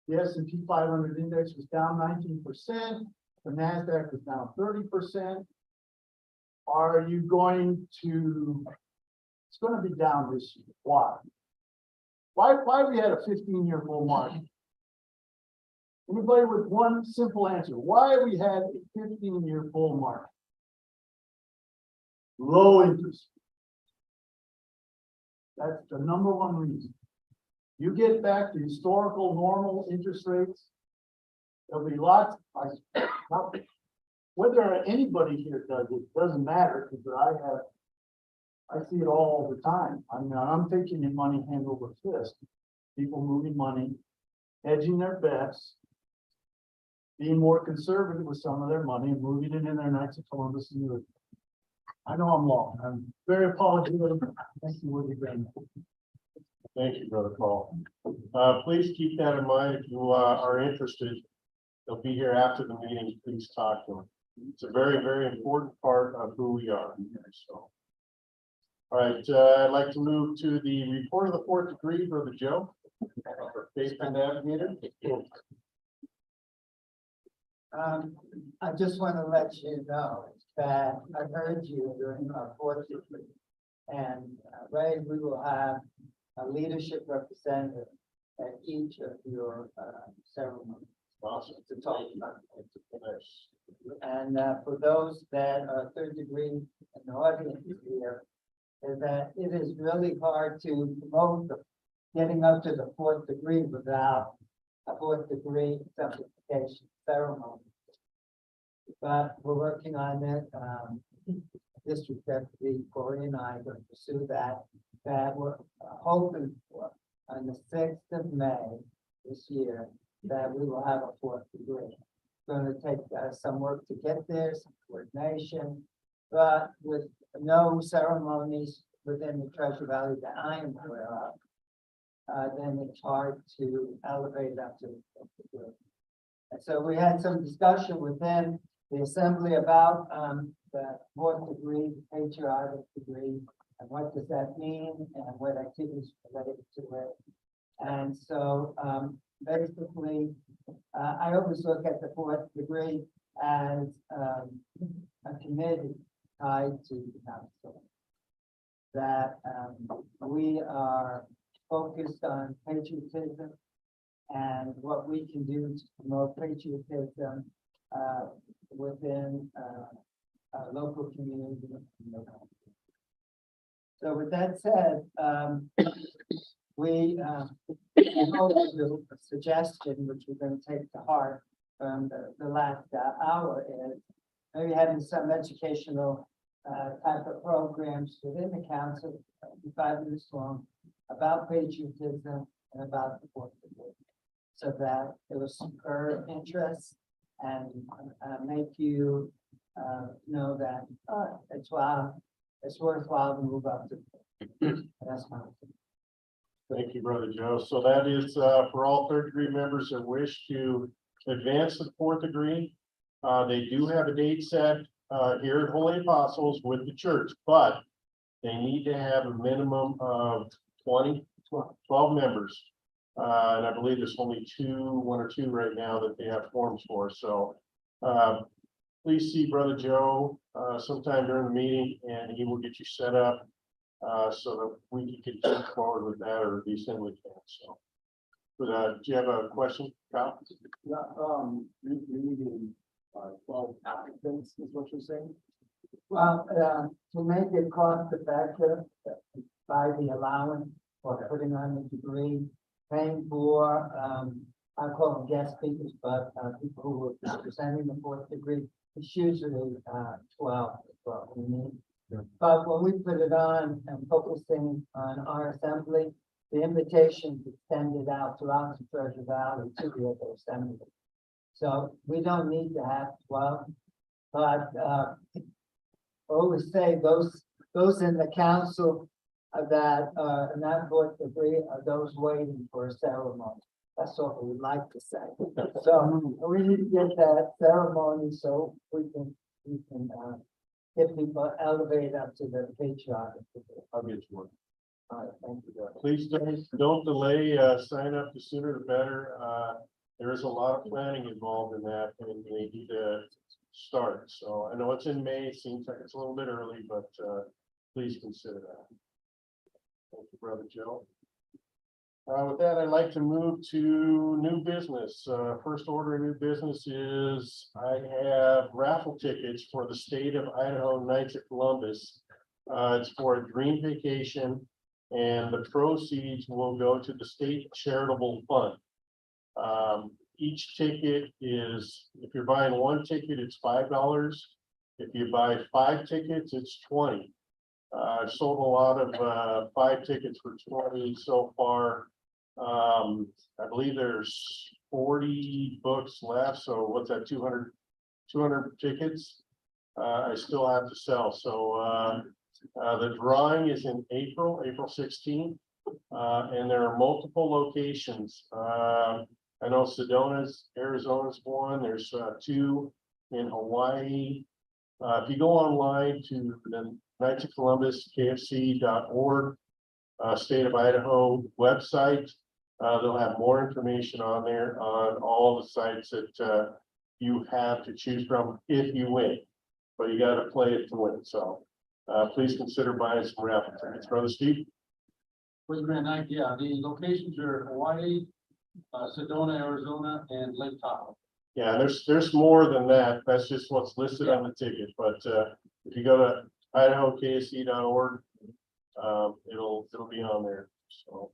The S&P 500 index was down 19%. The NASDAQ was down 30%. Are you going to, it's going to be down this year. Why? Why we had a 15-year bull market? Anybody with one simple answer? Why we had a 15-year bull market? Low interest. That's the number one reason. You get back to historical normal interest rates, there'll be lots. Whether anybody here does it doesn't matter, because I see it all the time. I mean, I'm taking in money hand over fist. People moving money, hedging their bets, being more conservative with some of their money, and moving it in their Knights of Columbus. I know I'm long. I'm very apologetic. Thank you, Woody. Thank you, Brother Paul. Please keep that in mind if you are interested. They'll be here after the meeting. Please talk to them. It's a very, very important part of who we are. So, all right, I'd like to move to the report of the 4th degree, Brother Joe. Basement Navigator. I just want to let you know that I heard you during our 4th degree. And Ray, we will have a leadership representative at each of your ceremonies Awesome. to talk about it. Nice. And for those that are third degree in the audience here, is that it is really hard to promote the getting up to the fourth degree without a fourth degree certification ceremony. But we're working on it. District Deputy Corey and I are going to pursue that. That we're hoping for on the 6th of May this year, that we will have a fourth degree. It's going to take some work to get there, some coordination, but with no ceremonies within the Treasure Valley that I am aware of, then it's hard to elevate up to the fourth degree. And so we had some discussion within the assembly about the fourth degree, the patriotic degree, and what does that mean, and what activities related to it. And so basically, I always look at the fourth degree as a committee tied to the council. That we are focused on patriotism and what we can do to promote patriotism within a local community. So with that said, we do a suggestion, which we're going to take to heart from the last hour, is maybe having some educational type of programs within the council, 5 minutes long, about patriotism and about the fourth degree, so that it will spur interest and make you know that it's worthwhile to move up to. That's my opinion. Thank you, Brother Joe. So that is for all third degree members that wish to advance the fourth degree. They do have a date set here at Holy Apostles with the church, but they need to have a minimum of 12 members. And I believe there's only 1 or 2 right now that they have forms for. So please see Brother Joe sometime during the meeting, and he will get you set up so that we can continue forward with that, or the assembly can. So, but do you have a question, Kyle? Yeah, you're needing 12 applicants, is what you're saying? Well, to make it cost effective, by the allowance for putting on the degree, paying for, I call them guest speakers, but people who are presenting the fourth degree, it's usually 12 is what we need. But when we put it on and focusing on our assembly, the invitations extended out throughout the Treasure Valley to the other assembly. So we don't need to have 12, but I always say those in the council that are not fourth degree are those waiting for a ceremony. That's what we would like to say. So we need to get that ceremony so we can get people elevated up to the patriotic. I'll get you one. All right, thank you, Doug. Please don't delay. Sign up, the sooner the better. There is a lot of planning involved in that, and we need to start. So I know it's in May. It seems like it's a little bit early, but please consider that. Thank you, Brother Joe. With that, I'd like to move to new business. First order of new business is I have raffle tickets for the State of Idaho Knights of Columbus. It's for a dream vacation, and the proceeds will go to the state charitable fund. Each ticket is, if you're buying 1 ticket, it's $5. If you buy 5 tickets, it's 20. I've sold a lot of 5 tickets for 20 so far. I believe there's 40 books left. So what's that, 200 tickets? I still have to sell. So the drawing is in April 16th. And there are multiple locations. I know Sedona's, Arizona's one. There's 2 in Hawaii. If you go online to the Knights of Columbus, KFC.org, State of Idaho website, they'll have more information on there on all the sites that you have to choose from if you win. But you got to play it to win. So please consider buying some raffle tickets. Brother Steve? With Grand Night, yeah, the locations are Hawaii, Sedona, Arizona, and Lake Tahoe. Yeah, there's more than that. That's just what's listed on the ticket, but, if you go to idahoksc.org, it'll be on there, so.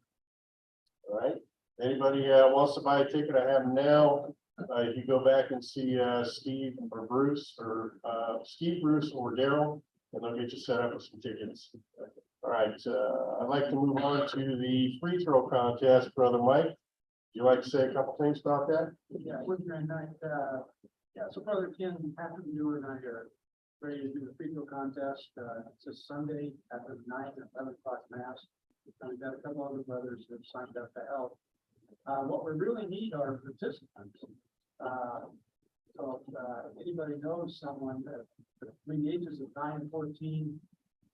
All right, anybody, wants to buy a ticket, I have them now. If you go back and see, Steve or Bruce, or, Steve, Bruce, or Daryl, and they'll get you set up with some tickets. All right, I'd like to move on to the free throw contest, Brother Mike. Would you like to say a couple things about that? Yeah, with Grand Night, yeah, so Brother Ken, after the newer night, ready to do the free throw contest, it's this Sunday after the 9 and 11 o'clock mass. And we've got a couple other brothers that have signed up to help. What we really need are participants. So if anybody knows someone that between the ages of 9 and 14,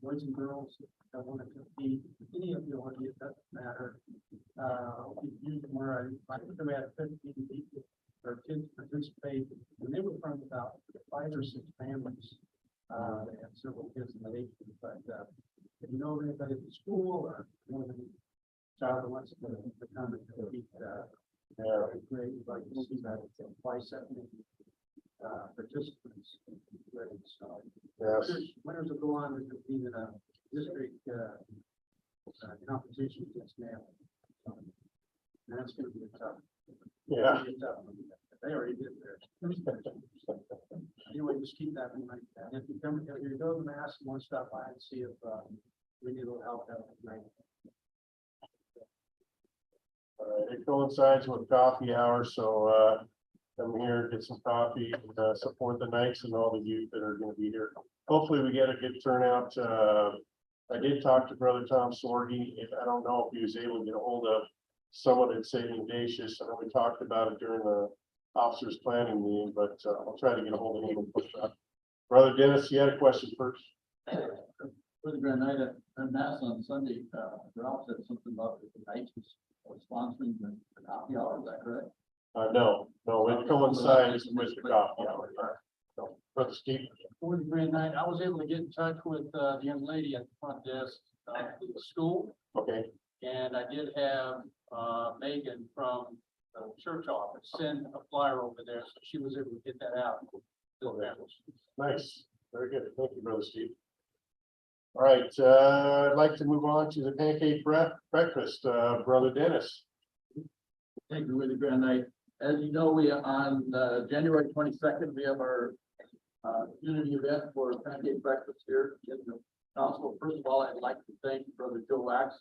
boys and girls that want to compete, any ability, it doesn't matter. We used where I think we had 15 people or kids participate, and they were from about 5 or 6 families. They had several kids in the age, but if you know of anybody at the school or you know of any child that wants to come and compete, great, we'd like to see that twice that many participants. Great, so. Yes. Winners will go on to compete in a district competition against now. And that's gonna be a tough. Yeah. Be a tough one. They already did theirs. Anyway, just keep that in mind. And if you come, if you go to the mass and want to stop by and see if we need a little help out tonight. It coincides with coffee hour, so, come here, get some coffee, and, support the Knights and all the youth that are gonna be here. Hopefully we get a good turnout. I did talk to Brother Tom Sorgi, and I don't know if he was able to get a hold of someone at Saving Dacius. I know we talked about it during the officers planning meeting, but, I'll try to get a hold of him and push that. Brother Dennis, you had a question first? For the Grand Night at Mass on Sunday, Ralph said something about the Knights sponsoring the coffee hour, is that correct? No, it coincides with the coffee hour. So, Brother Steve? For the Grand Night, I was able to get in touch with the young lady at the front desk at the school, Okay, and I did have Megan from the church office send a flyer over there, so she was able to get that out. to the families. nice. Very good. Thank you, Brother Steve. All right, I'd like to move on to the pancake breakfast, Brother Dennis. Thank you, with the Grand Night. As you know, we are on January 22nd, we have our community event for pancake breakfast here in the council. First of all, I'd like to thank Brother Joe Wax.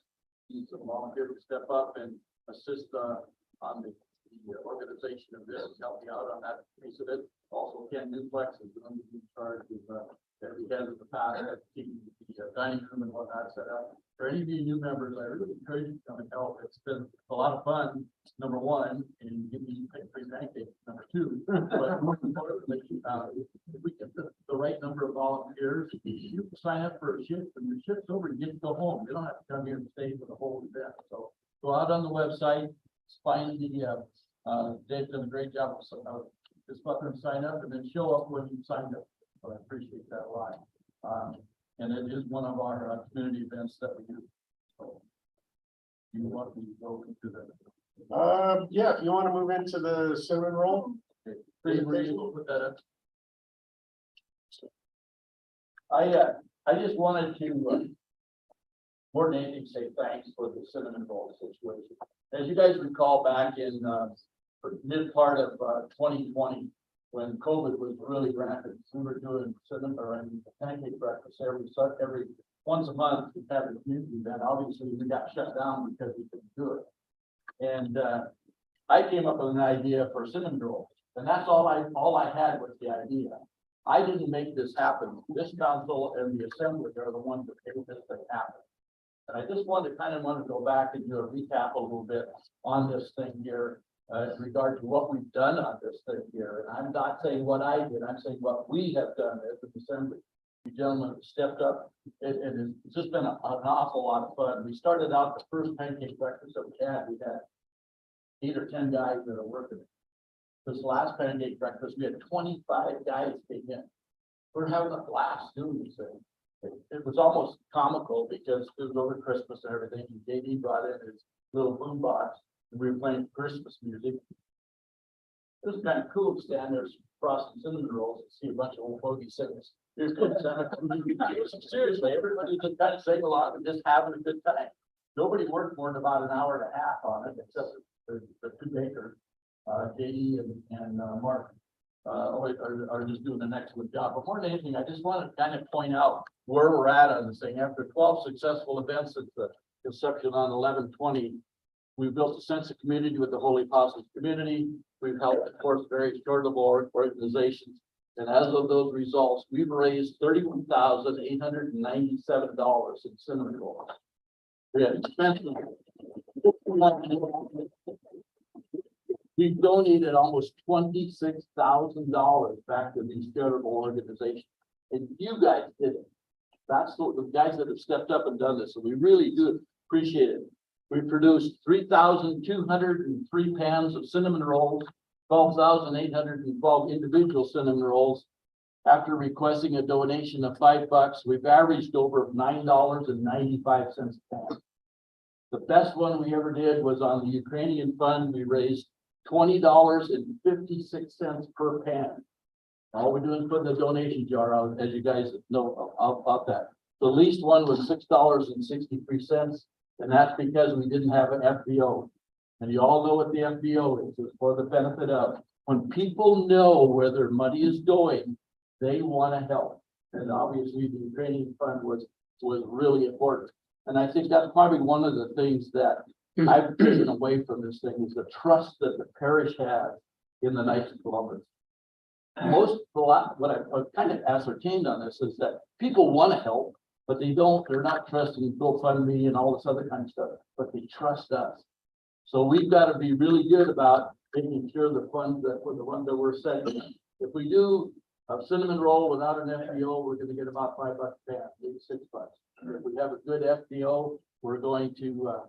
He's a volunteer to step up and assist on the organization of this, help me out on that piece of it. Also, Ken Duplex is the one who's in charge of that we had in the past, keeping the dining room and whatnot set up. For any of you new members, I really encourage you to come and help. It's been a lot of fun, number one, and give me free pancakes, number two. But more importantly, if we get the right number of volunteers, you can sign up for a shift, and your shift's over, you get to go home. You don't have to come here and stay for the whole event. So go out on the website, find the, Dave's done a great job of this button, sign up, and then show up when you signed up. So I appreciate that a lot. And it is one of our community events that we do. So you want me to go into the. Yeah, if you want to move into the cinnamon roll. Please, we'll put that up. I just wanted to, more than anything, say thanks for the cinnamon roll situation. As you guys recall, back in, mid part of, 2020, when COVID was really rampant, we were doing cinnamon or pancake breakfast every once a month. We had a community event. Obviously, we got shut down because we couldn't do it. And I came up with an idea for cinnamon roll, and that's all I had was the idea. I didn't make this happen. This council and the assembly are the ones that made this thing happen. And I just wanted to go back and do a recap a little bit on this thing here. In regard to what we've done on this thing here, and I'm not saying what I did, I'm saying what we have done as an assembly. You gentlemen have stepped up. It has just been an awful lot of fun. We started out the first pancake breakfast that we had 8 or 10 guys that are working it. This last pancake breakfast, we had 25 guys came in. We're having a blast doing this thing. It was almost comical because it was over Christmas and everything. And JD brought in his little boombox. We were playing Christmas music. This is kind of cool to stand there frosting cinnamon rolls and see a bunch of old fogies sitting there. Here's good Santa. Seriously, everybody just kind of sing along and just having a good time. Nobody worked more than about an hour and a half on it, except the two bakers, JD and Mark. Are just doing an excellent job. But more than anything, I just want to kind of point out where we're at on this thing. After 12 successful events at the conception on 11/20, we built a sense of community with the Holy Apostles community. We've helped, of course, various charitable organizations. And as of those results, we've raised $31,897 in cinnamon rolls. We had expenses. We've donated almost $26,000 back to these charitable organizations. And you guys did it. That's the guys that have stepped up and done this. So we really do appreciate it. We produced 3,203 pans of cinnamon rolls, 12,812 individual cinnamon rolls. After requesting a donation of $5, we've averaged over $9.95 a pan. The best one we ever did was on the Ukrainian fund. We raised $20.56 per pan. All we're doing is putting the donation jar out, as you guys know about that. The least one was $6.63, and that's because we didn't have an FBO. And you all know what the FBO is. It's for the benefit of, when people know where their money is going, they want to help. And obviously the Ukrainian fund was really important. And I think that's probably one of the things that I've taken away from this thing is the trust that the parish has in the Knights of Columbus. What I've kind of ascertained on this is that people want to help, but they're not trusting GoFundMe and all this other kind of stuff, but they trust us. So we've got to be really good about making sure the funds that were the ones that we're setting. If we do a cinnamon roll without an FBO, we're going to get about $5 a pan, maybe $6. If we have a good FBO, we're going to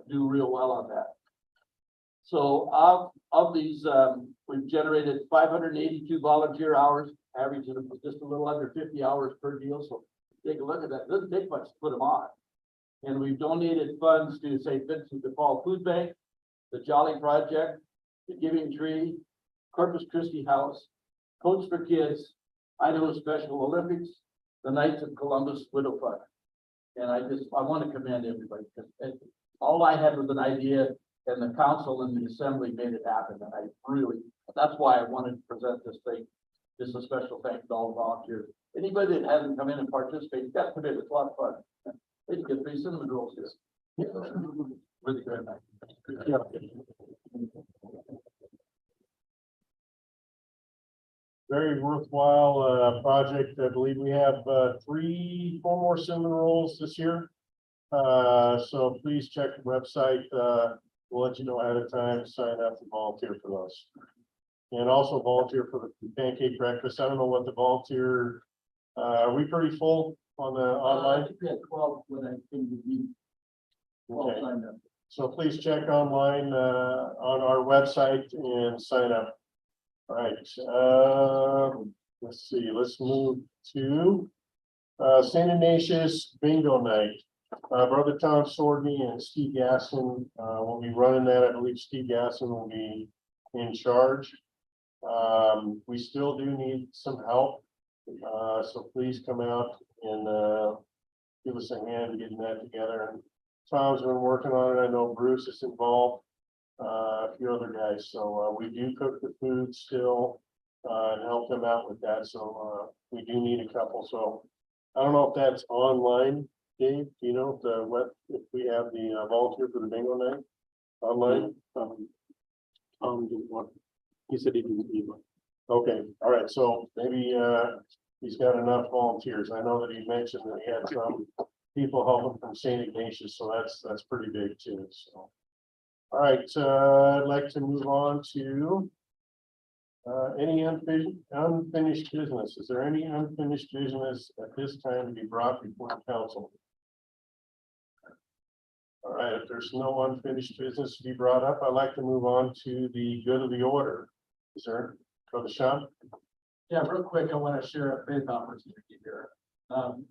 do real well on that. So of these, we've generated 582 volunteer hours, averaging just a little under 50 hours per deal. So take a look at that. It doesn't take much to put them on. And we've donated funds to St. Vincent de Paul Food Bank, the Jolly Project, the Giving Tree, Corpus Christi House, Coach for Kids, Idaho Special Olympics, the Knights of Columbus Widow Fund. And I want to commend everybody, because all I had was an idea, and the council and the assembly made it happen. And that's why I wanted to present this thing. Just a special thanks to all the volunteers. Anybody that hasn't come in and participated, got to come in. It's a lot of fun. They can get 3 cinnamon rolls here. Really good night. Very worthwhile project. I believe we have 4 more cinnamon rolls this year. So please check the website. We'll let you know ahead of time, sign up to volunteer for those. And also volunteer for the pancake breakfast. I don't know what the volunteer, are we pretty full on the online? I think we had 12 when I came to meet. 12 Okay. signed up. So please check online on our website and sign up. All right, let's see, let's move to St. Ignatius Bingo Night. Brother Tom Swordney and Steve Gasson will be running that. I believe Steve Gasson will be in charge. We still do need some help. So please come out and give us a hand getting that together. And Tom's been working on it. I know Bruce is involved, a few other guys. So we do cook the food still and help them out with that. So we do need a couple. So I don't know if that's online, Dave. Do you know if we have the volunteer for the bingo night online? Didn't want. He said he didn't need one. Okay, all right. So maybe he's got enough volunteers. I know that he mentioned that he had some people helping from St. Ignatius, so that's pretty big too. So, all right, I'd like to move on to any unfinished business. Is there any unfinished business at this time to be brought before the council? All right, if there's no unfinished business to be brought up, I'd like to move on to the good of the order. Is there, Brother Sean? Yeah, real quick, I want to share a faith opportunity here.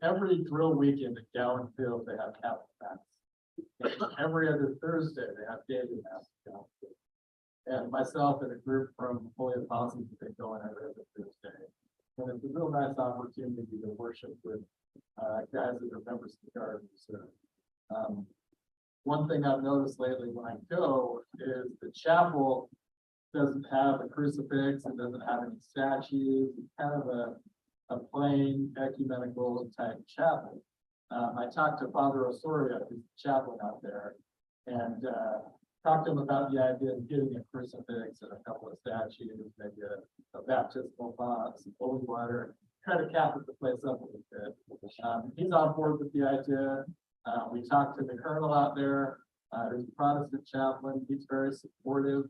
Every drill weekend at Gowan Field, they have capital mass. Every other Thursday, they have daily mass at Gowan Field. and myself and a group from Holy Apostles have been going every other Thursday. And it's a real nice opportunity to worship with guys that are members of the Guard. One thing I've noticed lately when I go is the chapel doesn't have a crucifix, it doesn't have any statues, it's kind of a plain ecumenical type chapel. I talked to Father Osorio, who's the chaplain out there, and talked to him about the idea of getting a crucifix and a couple of statues, maybe a baptismal box, some holy water, try to cap the place up a little bit. He's on board with the idea. We talked to the colonel out there, who's a Protestant chaplain. He's very supportive.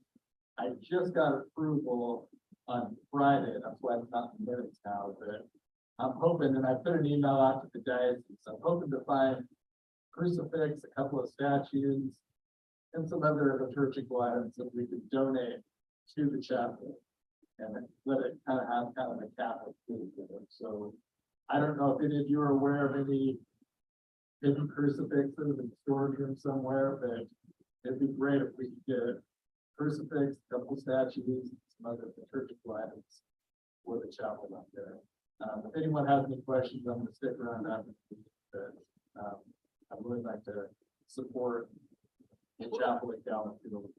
I just got approval on Friday. That's why it's not in minutes now, but I'm hoping, and I put an email out to the diocese. I'm hoping to find crucifix, a couple of statues, and some other liturgical items that we could donate to the chapel and let it kind of have kind of a Catholic feel to it. So I don't know if any of you are aware of any hidden crucifixes in the storage room somewhere, but it'd be great if we could get crucifix, a couple statues, some other liturgical items for the chapel out there. If anyone has any questions, I'm gonna stick around after. But I would like to support the chapel at Kalamazoo.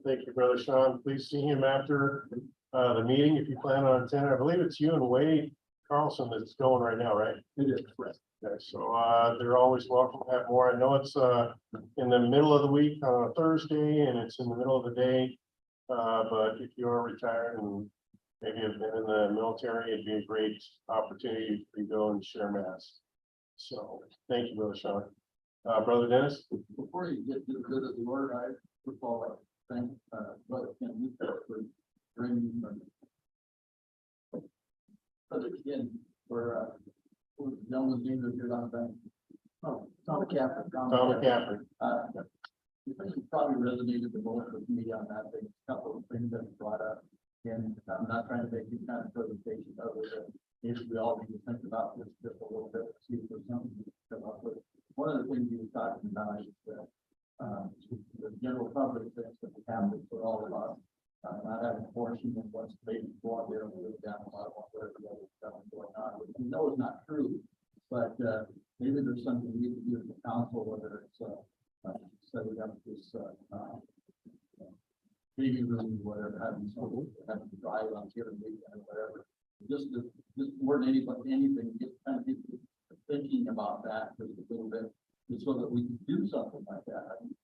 Thank you, Brother Sean. Please see him after the meeting if you plan on attending. I believe it's you and Wade Carlson that's going right now, right? It is correct. Okay, so they're always welcome to have more. I know it's in the middle of the week on a Thursday and it's in the middle of the day. But if you are retired and maybe have been in the military, it'd be a great opportunity for you to go and share mass. So thank you, Brother Sean. Brother Dennis? Before you get to the good of the order, I would all like to thank, Brother Ken Luca for bringing Brother Ken for, who was the gentleman's name that appeared on the bank? Oh, Tom McCaffrey. Tom McCaffrey. I think it probably resonated the most with me on that thing, a couple of things that he brought up. And I'm not trying to make any kind of presentation other than maybe we all need to think about this just a little bit, see if there's something we can come up with. One of the things he was talking about is that the general public thinks that the Catholics are all about not having abortion and what's maybe going there and live down a lot of whatever the other stuff is going on, which we know is not true. But maybe there's something we can do as a council, whether it's setting up this baby room, whatever, having to drive on here and weekend or whatever. Just more than anything, just kind of get thinking about that just a little bit, just so that we can do something like that. I mean,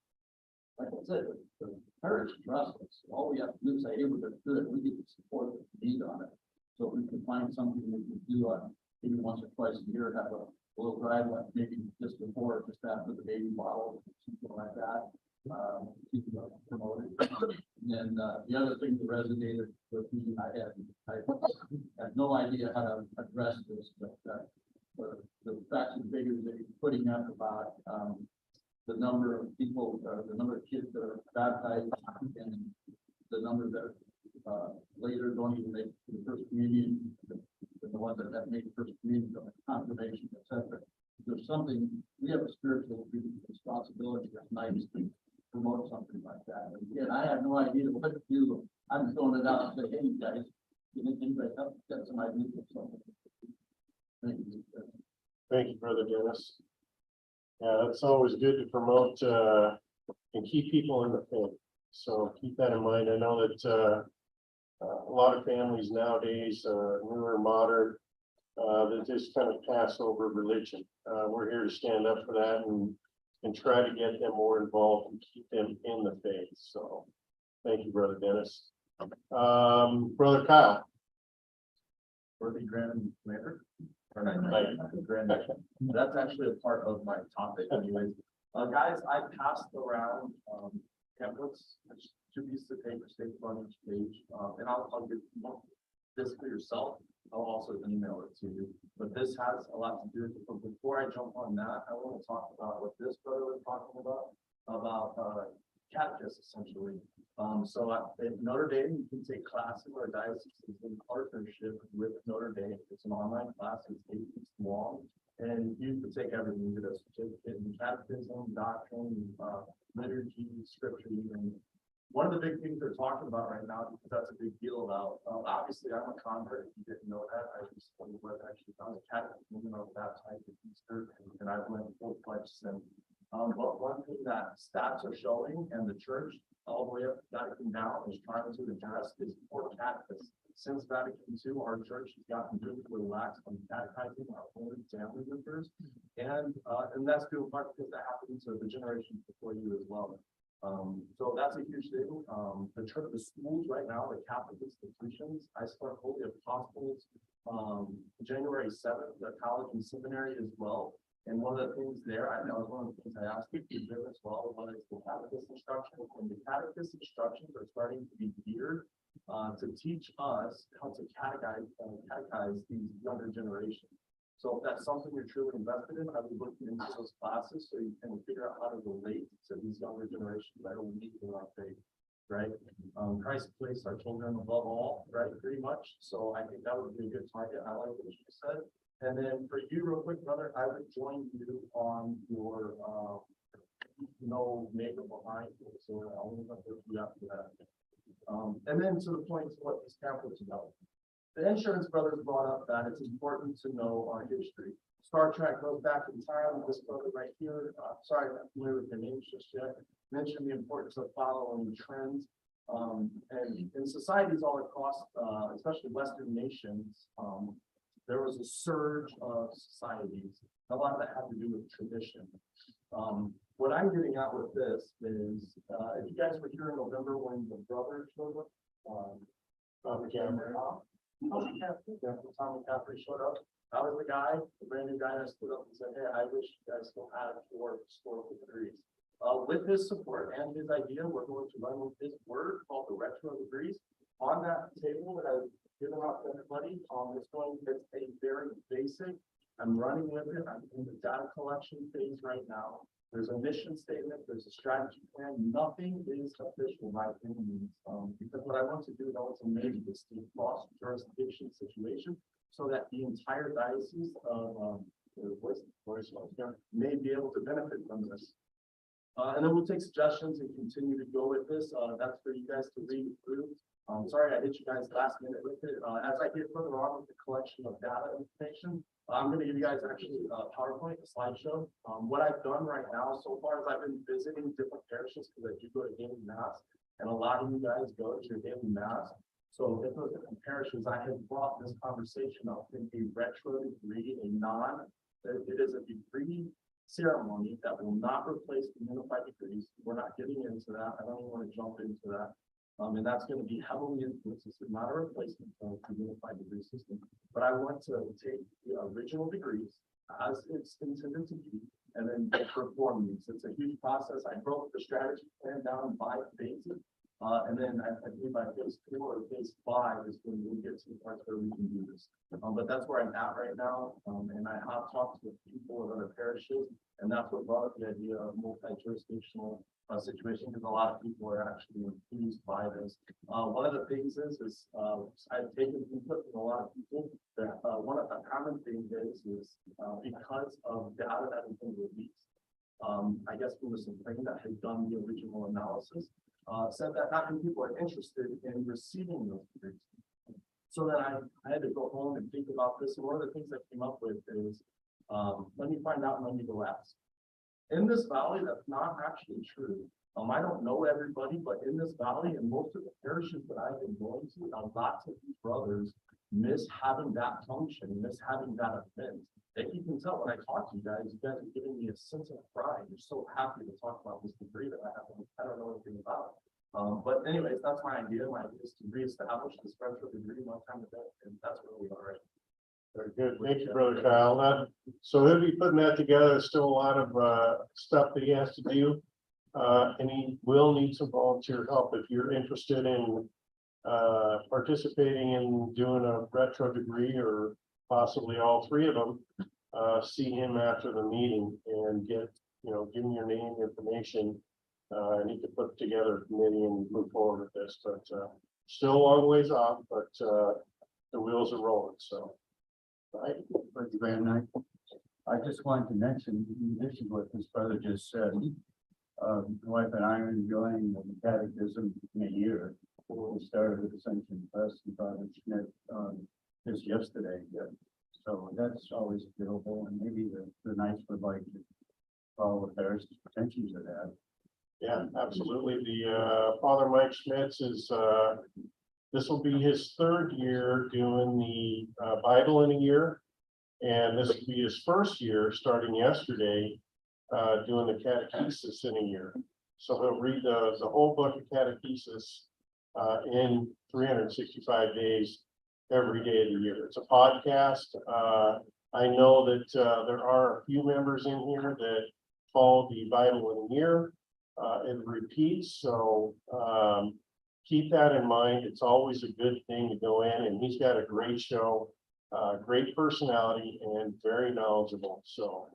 like I said, the parish trusts us. All we have to do is say, hey, we're good. We get the support that we need on it. So we can find something we can do on maybe once or twice a year, have a little drive, like maybe just before, just after the baby bottle, something like that. Keep it promoted. And then the other thing that resonated with me, I had no idea how to address this, but the facts and figures that he's putting up about the number of people, the number of kids that are baptized, and the number that later don't even make the first communion, the ones that have made the first communion, confirmation, etc. There's something, we have a spiritual responsibility that's nice to promote something like that. And again, I have no idea what to do. I'm throwing it out and say, hey, guys, anybody help get some ideas or something. Thank you. Thank you, Brother Dennis. Yeah, that's always good to promote and keep people in the faith. So keep that in mind. I know that a lot of families nowadays, newer, modern, that just kind of pass over religion. We're here to stand up for that and try to get them more involved and keep them in the faith. So thank you, Brother Dennis. Brother Kyle. Worthy Grand Mayor. Right. That's actually a part of my topic anyways. Guys, I passed around templates, which 2 pieces of paper stapled on each page, and I'll give this for yourself. I'll also email it to you, but this has a lot to do with it. But before I jump on that, I want to talk about what this brother was talking about catechist essentially. So at Notre Dame, you can take classes. Our diocese is in partnership with Notre Dame. It's an online class. It's 8 weeks long, And you could take everything, get a certificate in catechism, doctrine, liturgy, scripture, even. One of the big things they're talking about right now, because that's a big deal about, obviously I'm a convert, if you didn't know that, I recently was actually on the catechism, I was baptized at Easter, and I went full-fledged since. But one thing that stats are showing, and the church, all the way up to Vatican now, is trying to address is poor catechis. Since Vatican II, our church has gotten really relaxed on catechizing our own family members. And that's due in part because that happened to the generations before you as well. So that's a huge thing. The schools right now, the Catholic institutions, I start Holy Apostles, January 7th, the college and seminary as well. And one of the things there, I know one of the things I asked you to do as well was the catechist instructions. And the catechist instructions are starting to be geared to teach us how to catechize these younger generations. So if that's something you're truly invested in, I would look into those classes so you can figure out how to relate to these younger generations that are weak in our faith, right? Christ placed our children above all, right? Pretty much. So I think that would be a good target. I like what you said. And then for you, real quick, brother, I would join you on your no neighbor behind you. So I'll leave up with you after that. And then to the point of what this pamphlet's about. The insurance brothers brought up that it's important to know our history. Star Trek goes back in time. This brother right here, sorry, I'm not familiar with the names just yet, mentioned the importance of following trends. And in societies all across, especially Western nations, there was a surge of societies. A lot of that had to do with tradition. What I'm getting at with this is, if you guys were here in November when the brother showed up, Tommy McCaffrey showed up. I was the guy, the brand new guy that stood up and said, hey, I wish you guys still had 4 historical degrees. With his support and his idea, we're going to run with his word called the retro degrees. On that table that I've given out to everybody, it's a very basic. I'm running with it. I'm in the data collection phase right now. There's a mission statement, there's a strategy plan. Nothing is official by any means. Because what I want to do is I want to make this a cross jurisdiction situation so that the entire diocese of may be able to benefit from this. And then we'll take suggestions and continue to go with this. That's for you guys to read through. Sorry, I hit you guys last minute with it. As I get further on with the collection of data information, I'm going to give you guys actually a PowerPoint, a slideshow. What I've done right now so far is I've been visiting different parishes because I do go to daily mass, and a lot of you guys go to your daily mass. So if those different parishes, I have brought this conversation up in a retro degree, it is a degree ceremony that will not replace the unified degrees. We're not getting into that. I don't even want to jump into that. And that's going to be heavily influenced. This is not a replacement of the unified degree system. But I want to take the original degrees as it's intended to be, and then perform these. It's a huge process. I broke the strategy plan down in 5 phases. And then I believe by phase 4 or phase 5 is when we'll get to the parts where we can do this. But that's where I'm at right now. And I have talked with people of other parishes, and that's what brought up the idea of multi-jurisdictional situation, because a lot of people are actually infused by this. One of the things is I've taken input from a lot of people that one of the common things is because of data that has been released, I guess from the Supreme that had done the original analysis, said that not many people are interested in receiving those degrees. So then I had to go home and think about this. And one of the things I came up with is, let me find out and let me go ask. In this valley, that's not actually true. I don't know everybody, but in this valley and most of the parishes that I've been going to, lots of these brothers miss having that function, miss having that event. If you can tell when I talk to you guys are giving me a sense of pride. You're so happy to talk about this degree that I don't know anything about. But anyways, that's my idea. My idea is to reestablish this retro degree one time event, and that's where we are right now. Very good. Thank you, Brother Kyle. So he'll be putting that together. There's still a lot of stuff that he has to do. And he will need some volunteer help if you're interested in participating in doing a retro degree, or possibly all 3 of them. See him after the meeting and give him your name, information, and he can put together a committee and move forward with this. But still a long ways off, but the wheels are rolling. So. Right. Thank you very much. I just wanted to mention, in addition to what this brother just said, my wife and I are enjoying the catechism in a year. We started with Ascension Press and Father Schmidt, just yesterday. So that's always available, and maybe the Knights would like to follow the parish intentions of that. Yeah, absolutely. The Father Mike Schmitz is this will be his third year doing the Bible in a year. And this will be his first year, starting yesterday, doing the catechesis in a year. So he'll read the whole book of catechesis in 365 days, every day of the year. It's a podcast. I know that there are a few members in here that follow the Bible in a year. It repeats, so keep that in mind. It's always a good thing to go in, and he's got a great show. Great personality and very knowledgeable. So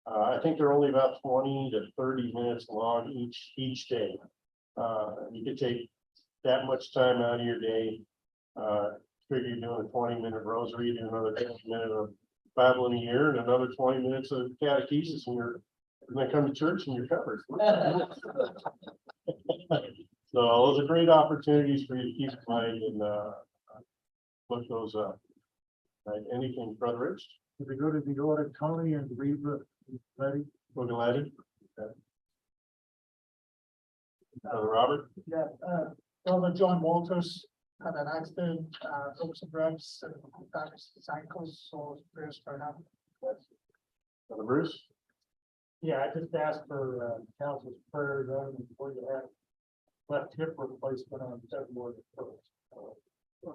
I think they're only about 20 to 30 minutes long each day. You could take that much time out of your day. Figure you're doing a 20-minute rosary, do another 20 minutes of Bible in a year, and another 20 minutes of catechesis, and you're going to come to church and you're covered. So those are great opportunities for you to keep in mind and look those up. Right, anything, Brother Rich? If we go to the auditorium and read the, ready? Bogaletti? Brother Robert? Yeah, Brother John Walters had an accident, broke some ribs and damaged his ankles, so prayers for him. Brother Bruce? Yeah, I just asked for council's prayers on before you have left hip replacement on February 1st.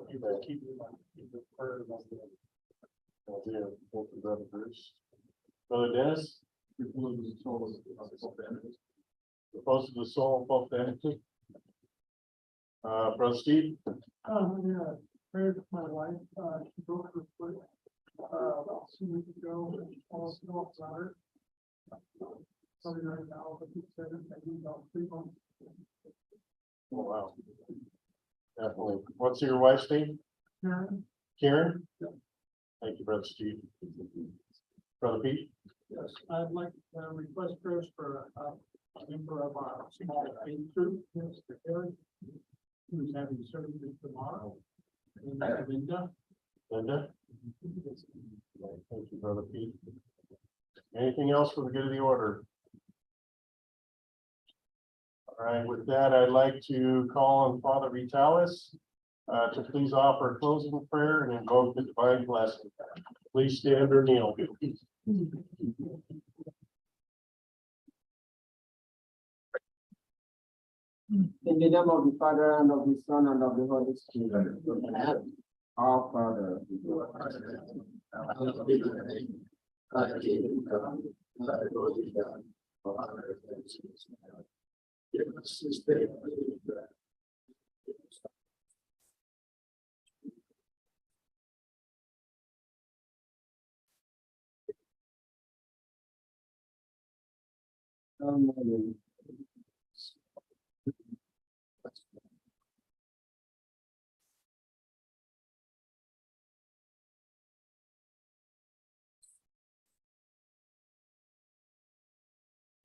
Keep the prayers on the. Oh, dear. Thank you, Brother Bruce. Brother Dennis? Opposed to the soul of both entities. Brother Steve? Yeah, prayed with my wife, she broke her foot, about 2 weeks ago, and all snow on her. Probably right now, but he said it, maybe about 3 months. Oh, wow. Definitely. What's your wife's name? Karen? Karen? Thank you, Brother Steve. Brother Pete? Yes, I'd like to request prayers for a member of our small faith group, Mr. Eric, who's having surgery tomorrow. And Linda. Linda? Thank you, Brother Pete. Anything else for the good of the order? All right, with that, I'd like to call on Father Vitalis to please offer a closing prayer and invoke the divine blessing. Please stand or kneel. In the name of the Father, and of the Son, and of the Holy Spirit. Our Father. Amen.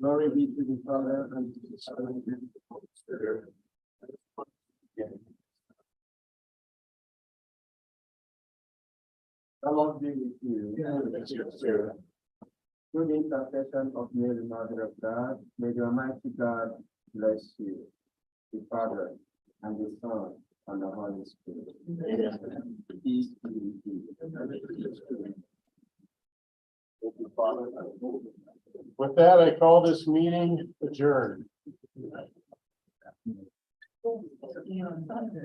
Glory be to the Father, and to the Son, and to the Holy Spirit. The Lord be with you. And with your spirit. Through the intercession of Mary, Mother of God, may the Almighty God bless you, the Father, and the Son, and the Holy Spirit. Amen. Peace be with you. Thank you, Father. With that, I call this meeting adjourned.